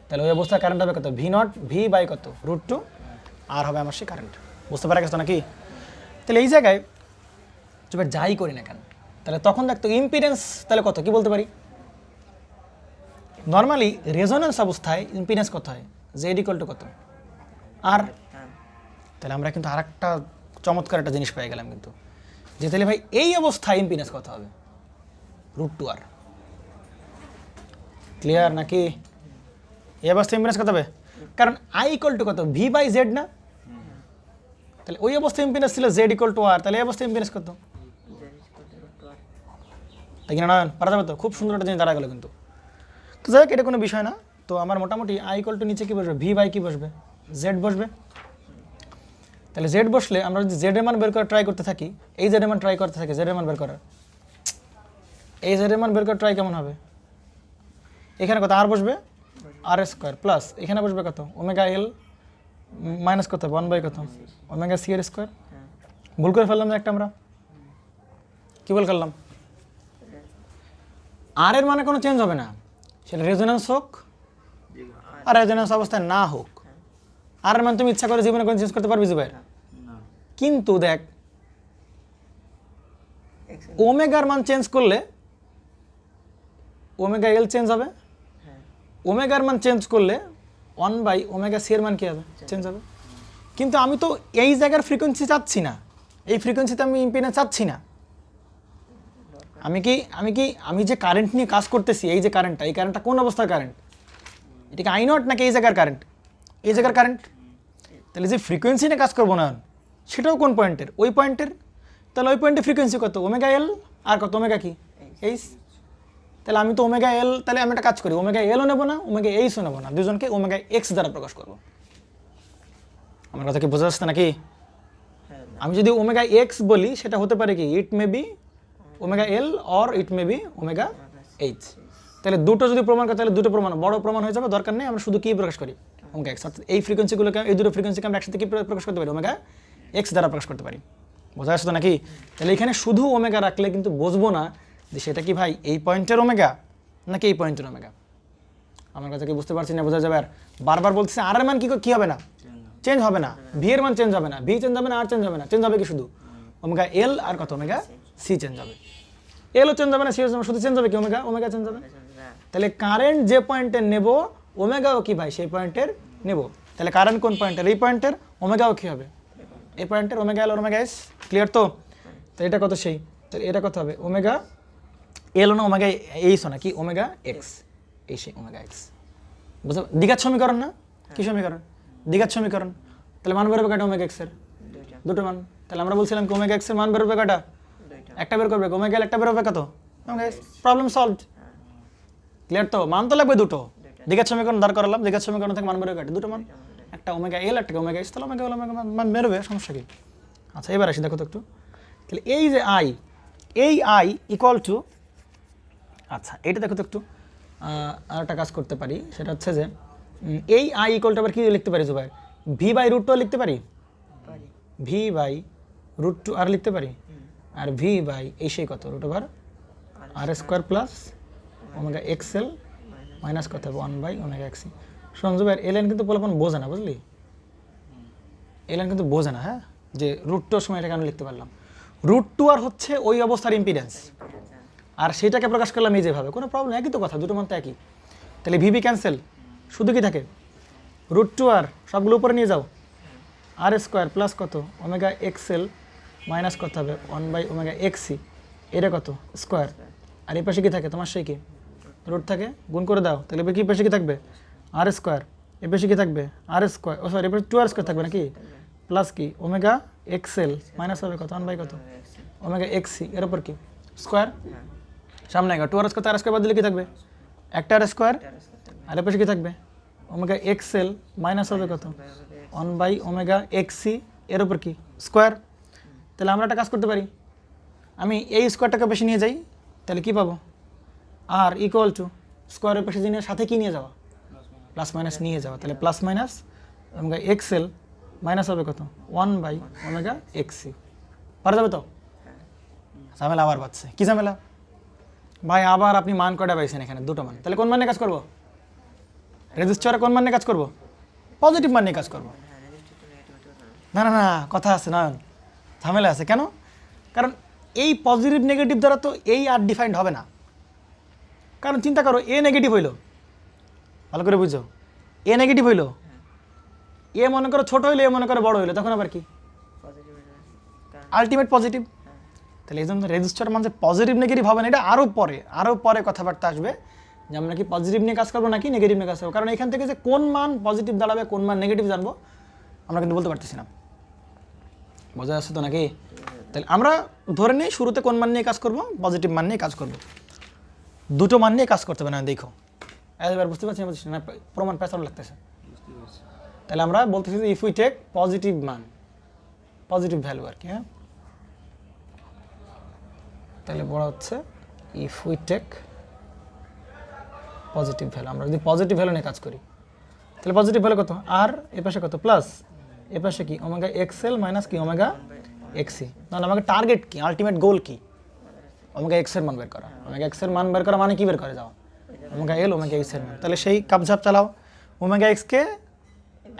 তাহলে ওই অবস্থায় কারেন্ট হবে কত? ভি নট ভি বাই কত? √2, আর হবে আমার সেই কারেন্ট। বুঝতে পারা গেছে নাকি? তাহলে এই জায়গায় তুমি যাই করি না কেন, তাহলে তখন দেখতো ইম্পিডেন্স তাহলে কত? কি বলতে পারি? নর্মালি রেজোন্যান্স অবস্থায় ইম্পিডেন্স কত হয়? জেড ইকুয়াল টু কত? আর। তাহলে আমরা কিন্তু আরেকটা চমৎকার একটা জিনিস পেয়ে গেলাম কিন্তু, যে তাহলে ভাই এই অবস্থায় ইম্পিডেন্স কত হবে? √2 আর। ক্লিয়ার নাকি? এই অবস্থায় ইম্পিডেন্স কত হবে? কারণ আই ইকুয়াল টু কত ভি বাই জেড না, তাহলে ওই অবস্থায় ইম্পিডেন্স ছিল জেড ইকুয়াল টু আর, তাহলে এই অবস্থায় ইম্পিডেন্স কত, তাই কিনা নয়ন? পারা যাবে তো? খুব সুন্দর একটা জিনিস দাঁড়া গেলো কিন্তু। তো যাই হোক, এটা কোনো বিষয় না। তো আমার মোটামুটি আই ইকুয়াল টু নিচে কী বসবে, ভি বাই কী বসবে, জেড বসবে। তাহলে জেড বসলে আমরা যদি জেড এর মান বের করার ট্রাই করতে থাকি, এই জেড এর মান ট্রাই করতে থাকি, জেড এর মান বের করার, এই জেড এর মান বের করার ট্রাই কেমন হবে? এখানে কত আর বসবে, আর স্কোয়ার প্লাস এখানে বসবে কত ওমেগা এল মাইনাস কত 1 বাই কত ওমেগা সি এর স্কোয়ার। ভুল করে ফেললাম না একটা আমরা, কি ভুল করলাম? আর এর মানে কোনো চেঞ্জ হবে না, সেটা রেজোন্যান্স হোক আর রেজোন্যান্স অবস্থায় না হোক। আর এর মান তুমি ইচ্ছা করে জীবনে কোনো চেঞ্জ করতে পারবি জুবাইর? কিন্তু দেখ, ওমেগার মান চেঞ্জ করলে ওমেগা এল চেঞ্জ হবে, ওমেগার মান চেঞ্জ করলে 1 বাই ওমেগা সি এর মান কী হবে, চেঞ্জ হবে। কিন্তু আমি তো এই জায়গার ফ্রিকোয়েন্সি চাচ্ছি না, এই ফ্রিকোয়েন্সিতে আমি ইম্পিডেন্স চাচ্ছি না। আমি যে কারেন্ট নিয়ে কাজ করতেছি, এই যে কারেন্টটা, এই কারেন্টটা কোন অবস্থার কারেন্ট? এটাকে আই নট নাকি এই জায়গার কারেন্ট? এই জায়গার কারেন্ট। তাহলে যে ফ্রিকোয়েন্সি নিয়ে কাজ করবো না, সেটাও কোন পয়েন্টের? ওই পয়েন্টের। তাহলে ওই পয়েন্টের ফ্রিকোয়েন্সি কত, ওমেগা এল আর কত ওমেগা কি এইচ। তাহলে আমি তো ওমেগা এল, তাহলে আমি একটা কাজ করি, ওমেগা এলও নেবো না ওমেগা এইচও নেবো না, দুজনকে ওমেগা এক্স দ্বারা প্রকাশ করবো। আমার কথা কি বোঝা যাচ্ছে নাকি? আমি যদি ওমেগা এক্স বলি, সেটা হতে পারে কি, it may be omega L or it may be omega H. তাহলে দুটো যদি প্রমাণ করে, তাহলে দুটো প্রমাণ বড় প্রমাণ হয়ে যাবে, দরকার নেই আমরা শুধু কি প্রকাশ করি, ওমেগা এক্স। অর্থাৎ এই ফ্রিকোয়েন্সিগুলোকে, এই দুটো ফ্রিকোয়েন্সিকে আমরা একসাথে কি প্রকাশ করতে পারি, ওমেগা এক্স দ্বারা প্রকাশ করতে পারি। বোঝা যাচ্ছে তো নাকি? তাহলে এখানে শুধু ওমেগা রাখলে কিন্তু বুঝবো না যে সেটা কি ভাই এই পয়েন্টের ওমেগা নাকি এই পয়েন্টের ওমেগা। আমার কাছে কি বুঝতে পারছি না? বোঝা যাবে? আর বারবার বলতেছে আর এর মান কি হবে না, চেঞ্জ হবে না, ভি এর মান চেঞ্জ হবে না, ভি চেঞ্জ হবে না, আর চেঞ্জ হবে না, চেঞ্জ হবে কি শুধু ওমেগা এল আর কত ওমেগা সি চেঞ্জ হবে। এলও চেঞ্জ হবে না, সি শুধু চেঞ্জ হবে কি ওমেগা চেঞ্জ হবে। তাহলে কারেন্ট যে পয়েন্টে নেব, ওমেগাও কি ভাই সেই পয়েন্টের নেব। তাহলে কারেন্ট কোন পয়েন্টের, এই পয়েন্টের, ওমেগাও কি হবে এই পয়েন্টের, ওমেগা এল ওমেগা এস। ক্লিয়ার তো? তো এটা কত সেই, তাহলে এটা কত হবে ওমেগা এল না ওমেগা এইস না কি ওমেগা এক্স, এই সেই ওমেগা এক্স। বুঝতে? দ্বিঘাত সমীকরণ না, কি সমীকরণ? দ্বিঘাত সমীকরণ। তাহলে মান বেরোবে কাটা ওমেগা এক্সের দুটো মান। তাহলে আমরা বলছিলাম কি ওমেগা এক্সের মান বেরোবে কাটা একটা বের করবে, ওমেগা এল একটা বেরোবে কত omega x. Problem solved. Clear তো? মান তো লাগবে দুটো, দ্বিঘাত সমীকরণ দাঁড় করালাম, দ্বিঘাত সমীকরণ থেকে মান বেরোবে কাটে দুটো মান, একটা ওমেগা এল একটা ওমেগা এক্স। তাহলে ওমেগা এল ওমেগা মান বেরোবে, সমস্যা কি? আচ্ছা এবার আসি, দেখো তো একটু। তাহলে এই যে আই, এই আই ইকুয়াল টু, আচ্ছা এটা দেখো তো একটু, আর একটা কাজ করতে পারি, সেটা হচ্ছে যে এই আই ইকুয়াল টু আবার কি লিখতে পারি Zubair? V by root two R লিখতে পারি, V by root two R লিখতে পারি, আর ভি বাই এই সেই কত root over R square plus omega XL minus কত হবে 1 বাই ওমেগা এক্সি। শোন জুবাইর, এলেন কিন্তু পোলাপন বোঝে না, বুঝলি? এলেন কিন্তু বোঝে না, হ্যাঁ, যে রুট টুর সময় এটা কেন লিখতে পারলাম। রুট টু আর হচ্ছে ওই অবস্থার ইম্পিডেন্স, আর সেটাকে প্রকাশ করলাম এই যেভাবে, কোনো প্রবলেম, একই তো কথা, দুটো মান তো একই। তাহলে ভিবি ক্যান্সেল, শুধু কি থাকে রুট টু আর, সবগুলো উপরে নিয়ে যাও, আর স্কোয়ার প্লাস কত ওমেগা এক্সেল মাইনাস কত হবে 1 বাই ওমেগা এক্সি, এটা কত স্কোয়ার, আর এই পাশে কি থাকে তোমার সেই কি রুট থাকে, গুণ করে দাও। তাহলে এবার কি পাশে কি থাকবে আর স্কোয়ার, এ পাশে কি থাকবে আর স্কোয়ার, ও সরি এবার 2 আর স্কোয়ার থাকবে নাকি, প্লাস কি ওমেগা এক্সেল মাইনাস হবে কত 1 বাই কত ওমেগা এক্সি, এর উপর কি স্কোয়ার, সামনে 2 আর স্কোয়ার, আর স্কোয়ার বাদ দিলে কি থাকবে একটা আর স্কোয়ার, আর এর পাশে কি থাকবে ওমেগা এক্সেল মাইনাস হবে কত 1 বাই ওমেগা এক্সি, এর উপর কি স্কোয়ার। তাহলে আমরা একটা কাজ করতে পারি, আমি এই স্কোয়ারটাকে বেশি নিয়ে যাই, তাহলে কি পাবো আর ইকুয়াল টু স্কোয়ারের পাশে জিনিস সাথে কি নিয়ে যাওয়া, প্লাস মাইনাস নিয়ে যাওয়া। তাহলে plus minus omega XL minus হবে কত 1 বাই ওমেগা এক্সি। পারা যাবে তো? ঝামেলা আবার পাচ্ছে, কি ঝামেলা ভাই? আবার আপনি মান কটা পাইছেন এখানে, দুটো মান। তাহলে কোন মানে কাজ করবো? রেজিস্টারে কোন মানে কাজ করবো? পজিটিভ মান নিয়ে কাজ করবো। না না না, কথা আছে নয়ন, ঝামেলা আছে। কেন? কারণ এই পজিটিভ নেগেটিভ দ্বারা তো এই আর ডিফাইন্ড হবে না। কারণ চিন্তা করো, এ নেগেটিভ হইলো, ভালো করে বুঝো, এ নেগেটিভ হইলো, এ মনে করো ছোট হইলো, এ মনে করো বড় হইলো, তখন আবার কি আলটিমেট পজিটিভ। তাহলে এই জন্য রেজিস্টার মান যে পজিটিভ নেগেটিভ হবে না, এটা আরও পরে কথাবার্তা আসবে, যে আমরা কি পজিটিভ নিয়ে কাজ করবো নাকি নেগেটিভ নিয়ে কাজ করবো, কারণ এখান থেকে যে কোন মান পজিটিভ দাঁড়াবে কোন মান নেগেটিভ জানবো আমরা কিন্তু বলতে পারতেছি না। বোঝা যাচ্ছে তো নাকি? তাহলে আমরা ধরে নিই শুরুতে কোন মান নিয়ে কাজ করব, পজিটিভ মান নিয়ে কাজ করব, দুটো মান নিয়ে কাজ করতে হবে না। দেখো এবার বুঝতে পারছি না, প্রমাণ পেছানো লাগতেছে। তাহলে আমরা বলতেছি যে ইফ উই টেক পজিটিভ মান, পজিটিভ ভ্যালু আর কি। হ্যাঁ, তাহলে বড় হচ্ছে if we take positive value, আমরা যদি পজিটিভ ভ্যালু নিয়ে কাজ করি তাহলে পজিটিভ ভ্যালু কত, আর এ পাশে কত প্লাস, এ পাশে কি ওমেগা এক্সএল মাইনাস কি ওমেগা এক্সি। তাহলে আমাকে টার্গেট কি, আলটিমেট গোল কি, ওমেগা এক্স এর মান বের করা। ওমেগা এক্স এর মান বের করা মানে কি বের করে যাওয়া, ওমেগা এল ওমেগা এক্স এর মান। তাহলে সেই কাপঝাপ চালাও, ওমেগা এক্সকে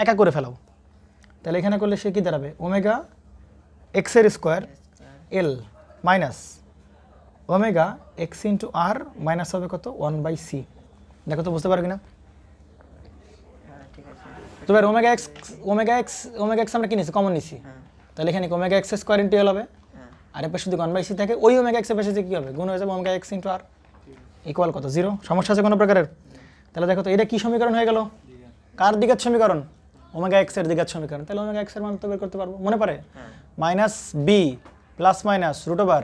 একা করে ফেলাও। তাহলে এখানে করলে সে কি দাঁড়াবে, ওমেগা এক্স এর square L minus omega x into আর মাইনাস হবে কত 1/c। দেখো তো বুঝতে পারো কিনা? তো এবার ওমেগা এক্স আমরা কি নিচ্ছি, কমন নিচ্ছি। তাহলে এখানে omega x square into L হবে, আর এর পাশে যদি 1/c থাকে ওই ওমেগা এক্স এর পাশে কি হবে, গুণ হয়ে যাবে ওমেগা এক্স ইন্টু আর ইকুয়াল কত 0। সমস্যা আছে কোনো প্রকারের? তাহলে দেখো তো এটা কি সমীকরণ হয়ে গেল, কার দিকের সমীকরণ, ওমেগা এক্স এর দিকের সমীকরণ। তাহলে ওমেগা এক্স এর মান তো বের করতে পারবো, মনে পড়ে minus B plus minus root over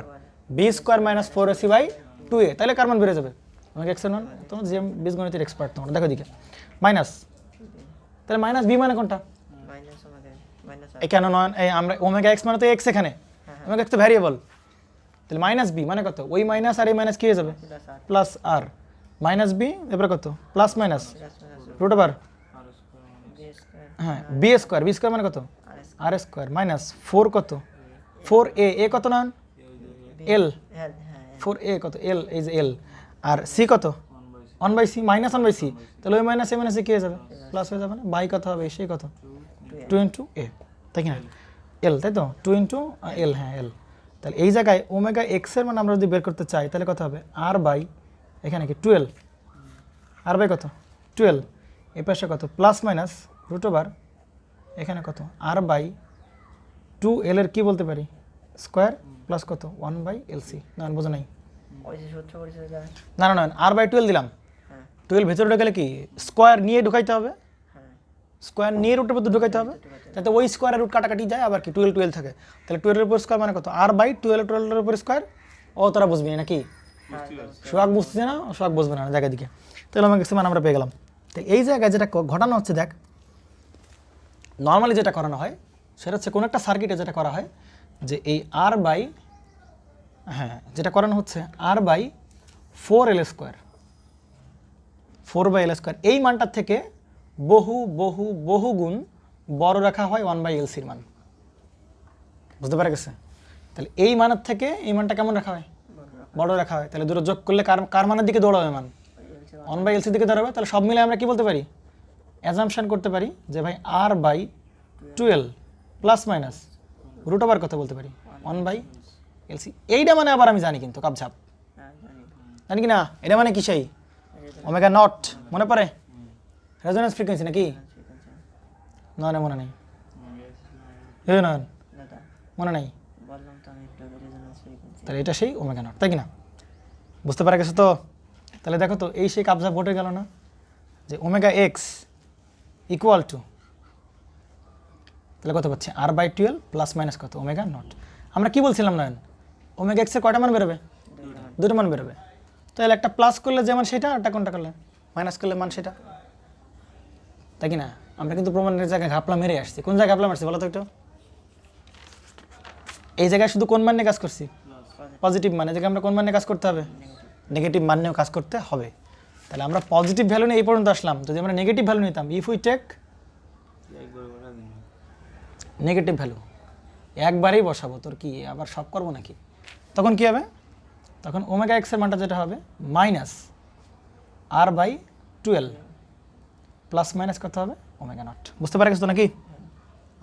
B square minus 4ac/2a। তাহলে কার মান বেড়ে যাবে, ওমেগা এক্স এর মান। তোমার যে বীজগণিতের এক্সপার্ট তোমরা, দেখো দিকে মাইনাস, তাহলে মাইনাস বি মানে কোনটা, এই কেন নয়, এই আমরা ওমেগা এক্স মানে তো এক্স, এখানে ওমেগা এক্স তো ভ্যারিয়েবল, তাহলে মাইনাস বি মানে কত, ওই মাইনাস আর এই মাইনাস কি হয়ে যাবে প্লাস আর, মাইনাস বি এবারে কত প্লাস মাইনাস রুট ওভার হ্যাঁ বি স্কোয়ার, বি স্কোয়ার মানে কত আর স্কোয়ার মাইনাস 4 কত 4a, এ কত না এল, 4a কত এল, এই যে এল, আর সি কত 1/c মাইনাস 1/c। তাহলে ওই মাইনাস এ মাইনাস কি হয়ে যাবে প্লাস হয়ে যাবে না, বাই কত হবে সেই কত 2 ইন্টু এ, তাই কি না এল, তাই তো 2 ইন্টু এল, হ্যাঁ এল। তাহলে এই জায়গায় ওমেগা এক্স এর মান আমরা যদি বের করতে চাই তাহলে কত হবে আর বাই এখানে কি 12, আর বাই কত 12, এ পাশে কত প্লাস মাইনাস রুট ওভার এখানে কত আর বাই 2 এল এর কি বলতে পারি স্কোয়ার প্লাস কত 1/lc। না বোঝা নাই, না না না আর বাই 12 দিলাম, 12 ভেতরে ঢুকালে কি স্কোয়ার নিয়ে ঢুকাইতে হবে, স্কোয়ার নিয়ে রুটের মধ্যে ঢুকাইতে হবে, যাতে ওই স্কোয়ারের রুট কাটাকাটি যায়, আবার কি 12 থাকে। তাহলে 12 এর উপর স্কোয়ার মানে কত আর বাই 12 এর উপর স্কোয়ার। ও তোরা বুঝবি নাকি, সোহাগ বুঝছে না, সোহাগ বুঝবে না জায়গা দিকে। তাহলে আমাকে মান আমরা পেয়ে গেলাম। তো এই জায়গায় যেটা ঘটানো হচ্ছে, দেখ নর্মালি যেটা করানো হয় সেটা হচ্ছে কোনো একটা সার্কিটে যেটা করা হয় যে এই আর বাই, হ্যাঁ যেটা করানো হচ্ছে আর by 4l square, 4/l square, এই মানটার থেকে বহু বহু বহু গুণ বড় রাখা হয় 1/lc-র মান। বুঝতে পারা গেছে? তাহলে এই মানের থেকে এই মানটা কেমন রাখা হয়, বড় রাখা হয়। তাহলে দুটো যোগ করলে কার মানের দিকে দৌড়াবে মান 1/lc দিকে দাঁড়াবে। তাহলে সব মিলে আমরা কি বলতে পারি, অ্যাজাম্পশন করতে পারি যে ভাই R by 12 plus minus root over কথা বলতে পারি 1/lc। এইটা মানে আবার আমি জানি কিন্তু কাপঝাপ, জানি কি না, এটা মানে কি সেই ওমেগা নট, মনে পড়ে রেজোন্যান্স ফ্রিকোয়েন্সি নাকি, না না মনে নেই, না মনে নেই, তাহলে এটা সেই ওমেগা নট, তাই কি না? বুঝতে পারা গেছে তো? তাহলে দেখো তো এই সেই কাপঝাপ ঘটে গেল না, যে ওমেগা এক্স ইকুয়াল টু, তাহলে কত পাচ্ছি আর বাই 12 প্লাস মাইনাস কত ওমেগা নট। আমরা কি বলছিলাম না, ওমেগা এক্সের কয়টা মান বেরোবে, দুটো মান বেরোবে। তাহলে একটা প্লাস করলে যেমন সেটা, একটা কোনটা করলে মাইনাস করলে মান সেটা, তাই কি না? আমরা কিন্তু প্রমাণের জায়গায় ঘাপলা মেরে আসছি। কোন জায়গায় ঘাপলা মারছি বলো তো একটু? এই জায়গায় শুধু কোন মান নিয়ে কাজ করছি, পজিটিভ মানে, জায়গায় আমরা কোন মান নিয়ে কাজ করতে হবে, নেগেটিভ মান নিয়েও কাজ করতে হবে। তাহলে আমরা পজিটিভ ভ্যালু নিয়ে এই পর্যন্ত আসলাম। যদি আমরা নেগেটিভ ভ্যালু নিতাম, if we take negative value, একবারেই বসাবো, তোর কি আবার সব করবো নাকি? তখন কি হবে, তখন ওমেগা এক্সের মানটা যেটা হবে minus R by 12 plus minus কত হবে ওমেগা নট। বুঝতে পারা গেছো তো নাকি?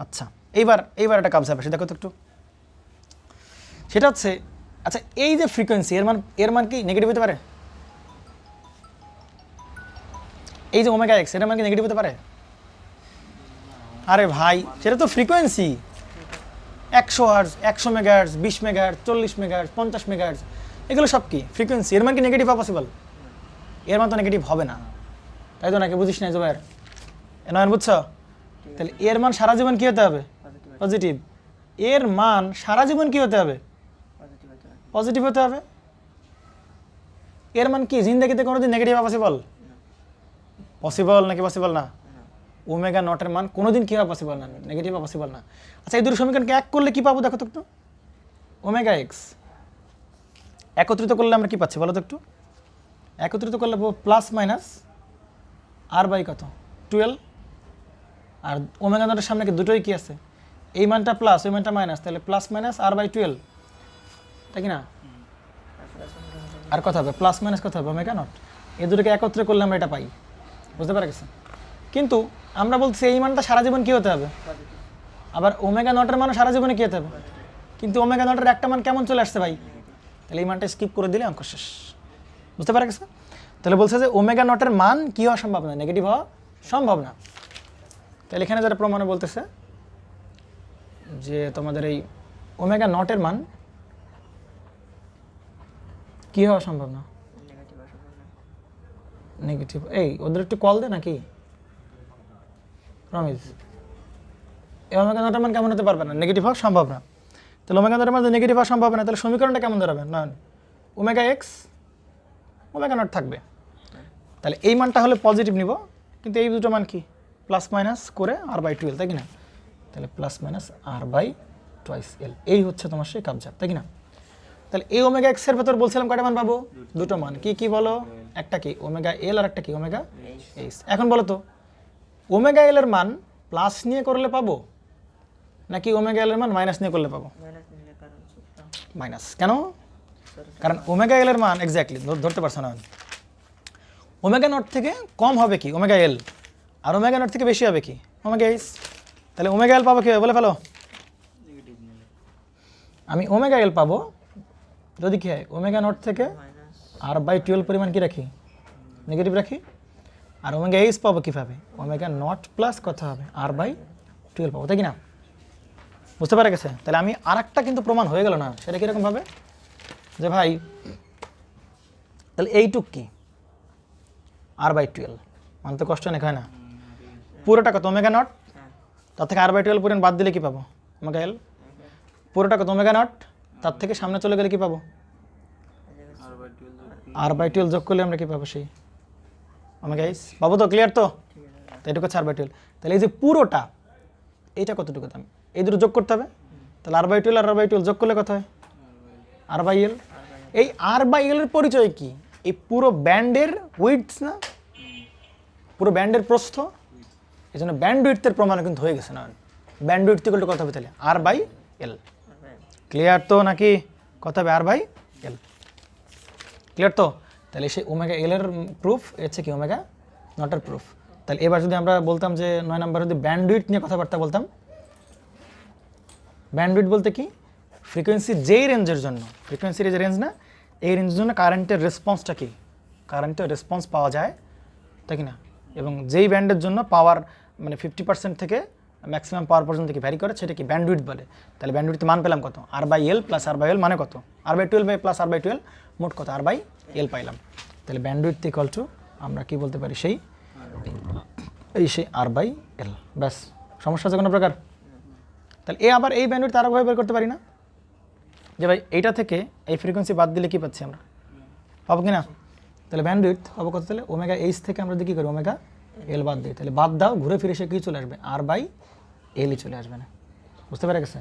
আচ্ছা, এইবার একটা কাপঝাপ আসে, দেখো তো একটু। সেটা হচ্ছে, আচ্ছা এই যে ফ্রিকোয়েন্সি, এর মান কি নেগেটিভ হতে পারে? এই যে ওমেগা এক্স, এর মান কি নেগেটিভ হতে পারে? আরে ভাই সেটা তো frequency, 100 hertz, 100 megahertz, 20 megahertz, 40 megahertz, 50 megahertz, এগুলো সব কি ফ্রিকোয়েন্সি, এর মান কি নেগেটিভ হওয়া পসিবল? এর মান তো নেগেটিভ হবে না, তাই তো নাকি? বুঝিস না জুবাইর? নয়ন বুঝছো? তাহলে এর মান সারা জীবন কি হতে হবে? পজিটিভ। এর মান সারা জীবন কি হতে হবে? পজিটিভ হতে হবে। এর মান কি জিন্দেগিতে কোনোদিন নেগেটিভ হওয়া পসিবল? পসিবল নাকি পসিবল না? ওমেগা নটের মান কোনোদিন কি হওয়া পসিবল না, নেগেটিভ হওয়া পসিবল না। আচ্ছা, এই দুটো সমীকরণকে এক করলে কি পাবো দেখো তো একটু। ওমেগা এক্স একত্রিত করলে আমরা কি পাচ্ছি বলো তো একটু? একত্রিত করলে প্লাস মাইনাস আর বাই কত 12, আর ওমেগা নটের সামনে কি দুটোই কি আছে? এই মানটা প্লাস ওই মানটা মাইনাস, তাহলে প্লাস মাইনাস আর বাই 12, তাই কি না? আর কত হবে? প্লাস মাইনাস কত হবে? Omega not. এই দুটোকে একত্রে করলে আমরা এটা পাই। বুঝতে পারা গেছে? কিন্তু আমরা বলছি এই মানটা সারা জীবন কি হতে হবে, আবার ওমেগা নটের মানও সারা জীবনে কি হতে হবে। কিন্তু ওমেগা নটের একটা মান কেমন চলে আসছে ভাই? তাহলে এই মানটা স্কিপ করে দিলে অঙ্ক শেষ। বুঝতে পারা গেছে? তাহলে বলছে যে ওমেগা নটের মান কি হওয়া সম্ভব না, নেগেটিভ হওয়া সম্ভব না। তাহলে এখানে যারা প্রমাণে বলতেছে যে তোমাদের এই ওমেগা নটের মান কি হওয়া সম্ভব না, নেগেটিভ। এই ওদের একটু কল দে নাকি রমেশ? এই ওমেগা নটের মান কেমন হতে পারবে না, নেগেটিভ হওয়া সম্ভব না। তাহলে ওমেগা নটের মান নেগেটিভ হওয়া সম্ভব না, তাহলে সমীকরণটা কেমন দাঁড়াবে? নয়ন ওমেগা এক্স ওমেগা নট থাকবে। তাহলে এই মানটা হলে পজিটিভ নিব, কিন্তু এই দুটো মান কি প্লাস মাইনাস করে আর বাই 12, তাই কি না? তাহলে plus minus R by twice L, এই হচ্ছে তোমার সেই কাবজা, তাই কি না? তাহলে এই ওমেগা এক্স এর ভেতর বলছিলাম কয়টা মান পাবো? দুটো মান। কি কি বলো? একটা কি ওমেগা এল আর একটা কি ওমেগা এইচ। এখন বলো তো ওমেগা এল এর মান প্লাস নিয়ে করলে পাবো নাকি ওমেগা এল এর মান মাইনাস নিয়ে করলে পাবো? মাইনাস। কেন? কারণ ওমেগা এল এর মান এক্স্যাক্টলি ধরতে পারছো না, ওমেগা নট থেকে কম হবে কি ওমেগা এল, আর ওমেগা নট থেকে বেশি হবে কি ওমেগা এইচ। তাহলে ওমেগা এল পাবো কি বলে ফেলো? আমি ওমেগা এল পাবো যদি কি হয় ওমেগা নট থেকে আর বাই 12 পরিমাণ কি রাখি, নেগেটিভ রাখি। আর ওমেগা এইচ পাবো কীভাবে? ওমেগা নট প্লাস কত হবে আর বাই 12 পাবো, তাই কি না? বুঝতে পারা গেছে? তাহলে আমি আর একটা কিন্তু প্রমাণ হয়ে গেল না, সেটা কীরকমভাবে যে ভাই তাহলে এইটুক কি আর বাই 12 মানতে কষ্ট অনেক হয় না? পুরোটা কত ওমেগা নট, তার থেকে আর বাই 12 পরিমাণ বাদ দিলে কি পাবো ওমেগা এল। পুরোটা কত ওমেগা নট, তার থেকে সামনে চলে গেলে কি পাবো আর বাই 12 যোগ করলে আমরা কি পাবো সেই ওমেগা এইচ পাবো। তো ক্লিয়ার তো? এটুকু হচ্ছে আর বাই 12। তাহলে এই যে পুরোটা এইটা কতটুকু দাম, এই দুটো যোগ করতে হবে। তাহলে আর বাই 12 আর আর বাই 12 যোগ করলে কত হয় আর বাই এল। এই আর বাই এল এর পরিচয় কি? এই পুরো ব্যান্ডের উইডথ না, পুরো ব্যান্ডের প্রস্থ। এই জন্য ব্যান্ড উইডথের প্রমাণ কিন্তু হয়ে গেছে না। ব্যান্ড উইডথ ইকুয়াল টু কত হবে তাহলে আর বাই এল। ক্লিয়ার তো নাকি? কত হবে আর বাই এল। ক্লিয়ার তো? তাহলে সেই ওমেগা এল এর প্রুফ হচ্ছে কি ওমেগা নটের প্রুফ। তাহলে এবার যদি আমরা বলতাম যে 9 নম্বর যদি ব্যান্ডউইথ নিয়ে কথাবার্তা বলতাম, ব্যান্ডউইথ বলতে কি ফ্রিকোয়েন্সি যেই রেঞ্জের জন্য, ফ্রিকোয়েন্সির যে রেঞ্জ না, এই রেঞ্জের জন্য কারেন্টের রেসপন্সটা কি, কারেন্টের রেসপন্স পাওয়া যায়, তাই কি না? এবং যেই ব্যান্ডের জন্য পাওয়ার মানে 50% থেকে ম্যাক্সিমাম পাওয়ার পর্যন্ত কি ভ্যারি করে, সেটা কি ব্যান্ডউইথ বলে। তাহলে ব্যান্ডউইথ মান পেলাম কত R by L plus R by L মানে কত R by 12 plus R by 12 মোট কত আর বাই এল পাইলাম। তাহলে ব্যান্ডউইথ ইকুয়াল টু আমরা কি বলতে পারি সেই সেই আর বাই এল। ব্যাস, সমস্যা আছে কোনো প্রকার? তাহলে আবার এই ব্যান্ডউইথ আরেকভাবে বের করতে পারি না যে ভাই এইটা থেকে এই ফ্রিকোয়েন্সি বাদ দিলে কি পাচ্ছি আমরা, পাবো কি না? তাহলে ব্যান্ডউইথ পাবো কত? তাহলে ওমেগা এইচ থেকে আমরা কি করি ওমেগা এল বাদ দিই, তাহলে বাদ দাও ঘুরে ফিরে সে কি চলে আসবে আর বাই এলই চলে আসবে না। বুঝতে পেরে গেছে?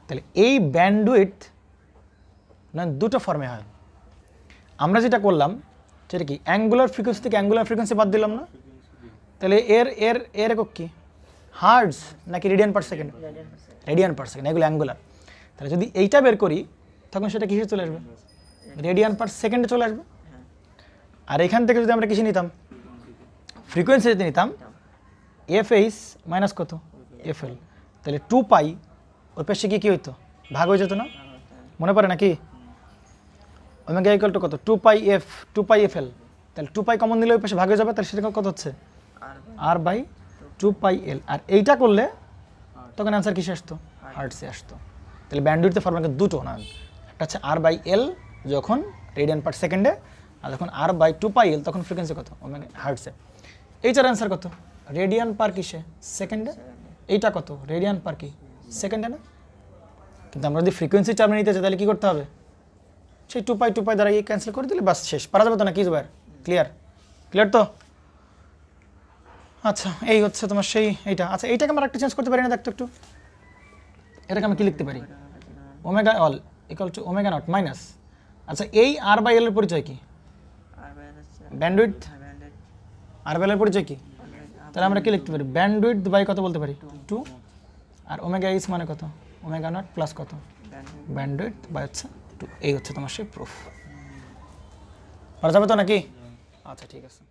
তাহলে এই ব্যান্ডউইথ না দুটো ফর্মে হয়। আমরা যেটা করলাম সেটা কি অ্যাঙ্গুলার ফ্রিকোয়েন্সি থেকে অ্যাঙ্গুলার ফ্রিকোয়েন্সি বাদ দিলাম না। তাহলে এর এর এর একক কি হার্টজ নাকি radian per second? Radian per second, এগুলো অ্যাঙ্গুলার। তাহলে যদি এইটা বের করি তখন সেটা কিসে চলে আসবে? রেডিয়ান পার সেকেন্ডে চলে আসবে। আর এখান থেকে যদি আমরা কিসে নিতাম ফ্রিকোয়েন্সি যদি নিতাম এফ এইচ মাইনাস কত এফ এল, তাহলে 2 পাই ওর পেশে কি হইতো ভাগ হয়ে যেত না? মনে পড়ে নাকি? ওমেগা ইকুয়াল টু কত 2 পাই এফ এল, তাহলে 2 পাই কমন নিলে ওই পাশে ভাগ হয়ে যাবে, তাহলে সেটা কত হচ্ছে আর বাই 2 পাই এল। আর এইটা করলে তখন অ্যান্সার কিসে আসতো হার্টসে আসতো। তাহলে ব্যান্ডউইথের ফর্মুলা দুটো না, একটা হচ্ছে আর বাই এল যখন রেডিয়ান পার সেকেন্ডে, আর যখন আর বাই 2πL তখন ফ্রিকোয়েন্সি কত ওমেগা হার্টসে। এইটার অ্যান্সার কত রেডিয়ান পার কিসে সেকেন্ডে, এইটা কত রেডিয়ান পার কি সেকেন্ডে না। কিন্তু আমরা যদি ফ্রিকোয়েন্সি টার্মে নিতে চাই তাহলে কী করতে হবে, সেই 2π দ্বারা এই ক্যান্সেল করে দিলে বাস শেষ, পারা যাবে তো না কি জুবাইর, ক্লিয়ার ক্লিয়ার তো। আচ্ছা এই হচ্ছে তোমার সেই এইটা। আচ্ছা এইটাকে আমরা একটা চেঞ্জ করতে পারি না, দেখতো একটু, এটাকে আমি কি লিখতে পারি omega all equal to omega not minus, আচ্ছা এই আর বাই এল এর পরিচয় কি ব্যান্ডউইথ, আর বাই এল এর পরিচয় কি, তাহলে আমরা কি লিখতে পারি ব্যান্ডউইথ বাই কত বলতে পারি 2, আর ওমেগা ইস মানে কত ওমেগা নট প্লাস কত ব্যান্ডউইথ বাই হচ্ছে 2। এই হচ্ছে তোমার সেই প্রুফ, পারা যাবে তো নাকি। আচ্ছা ঠিক আছে।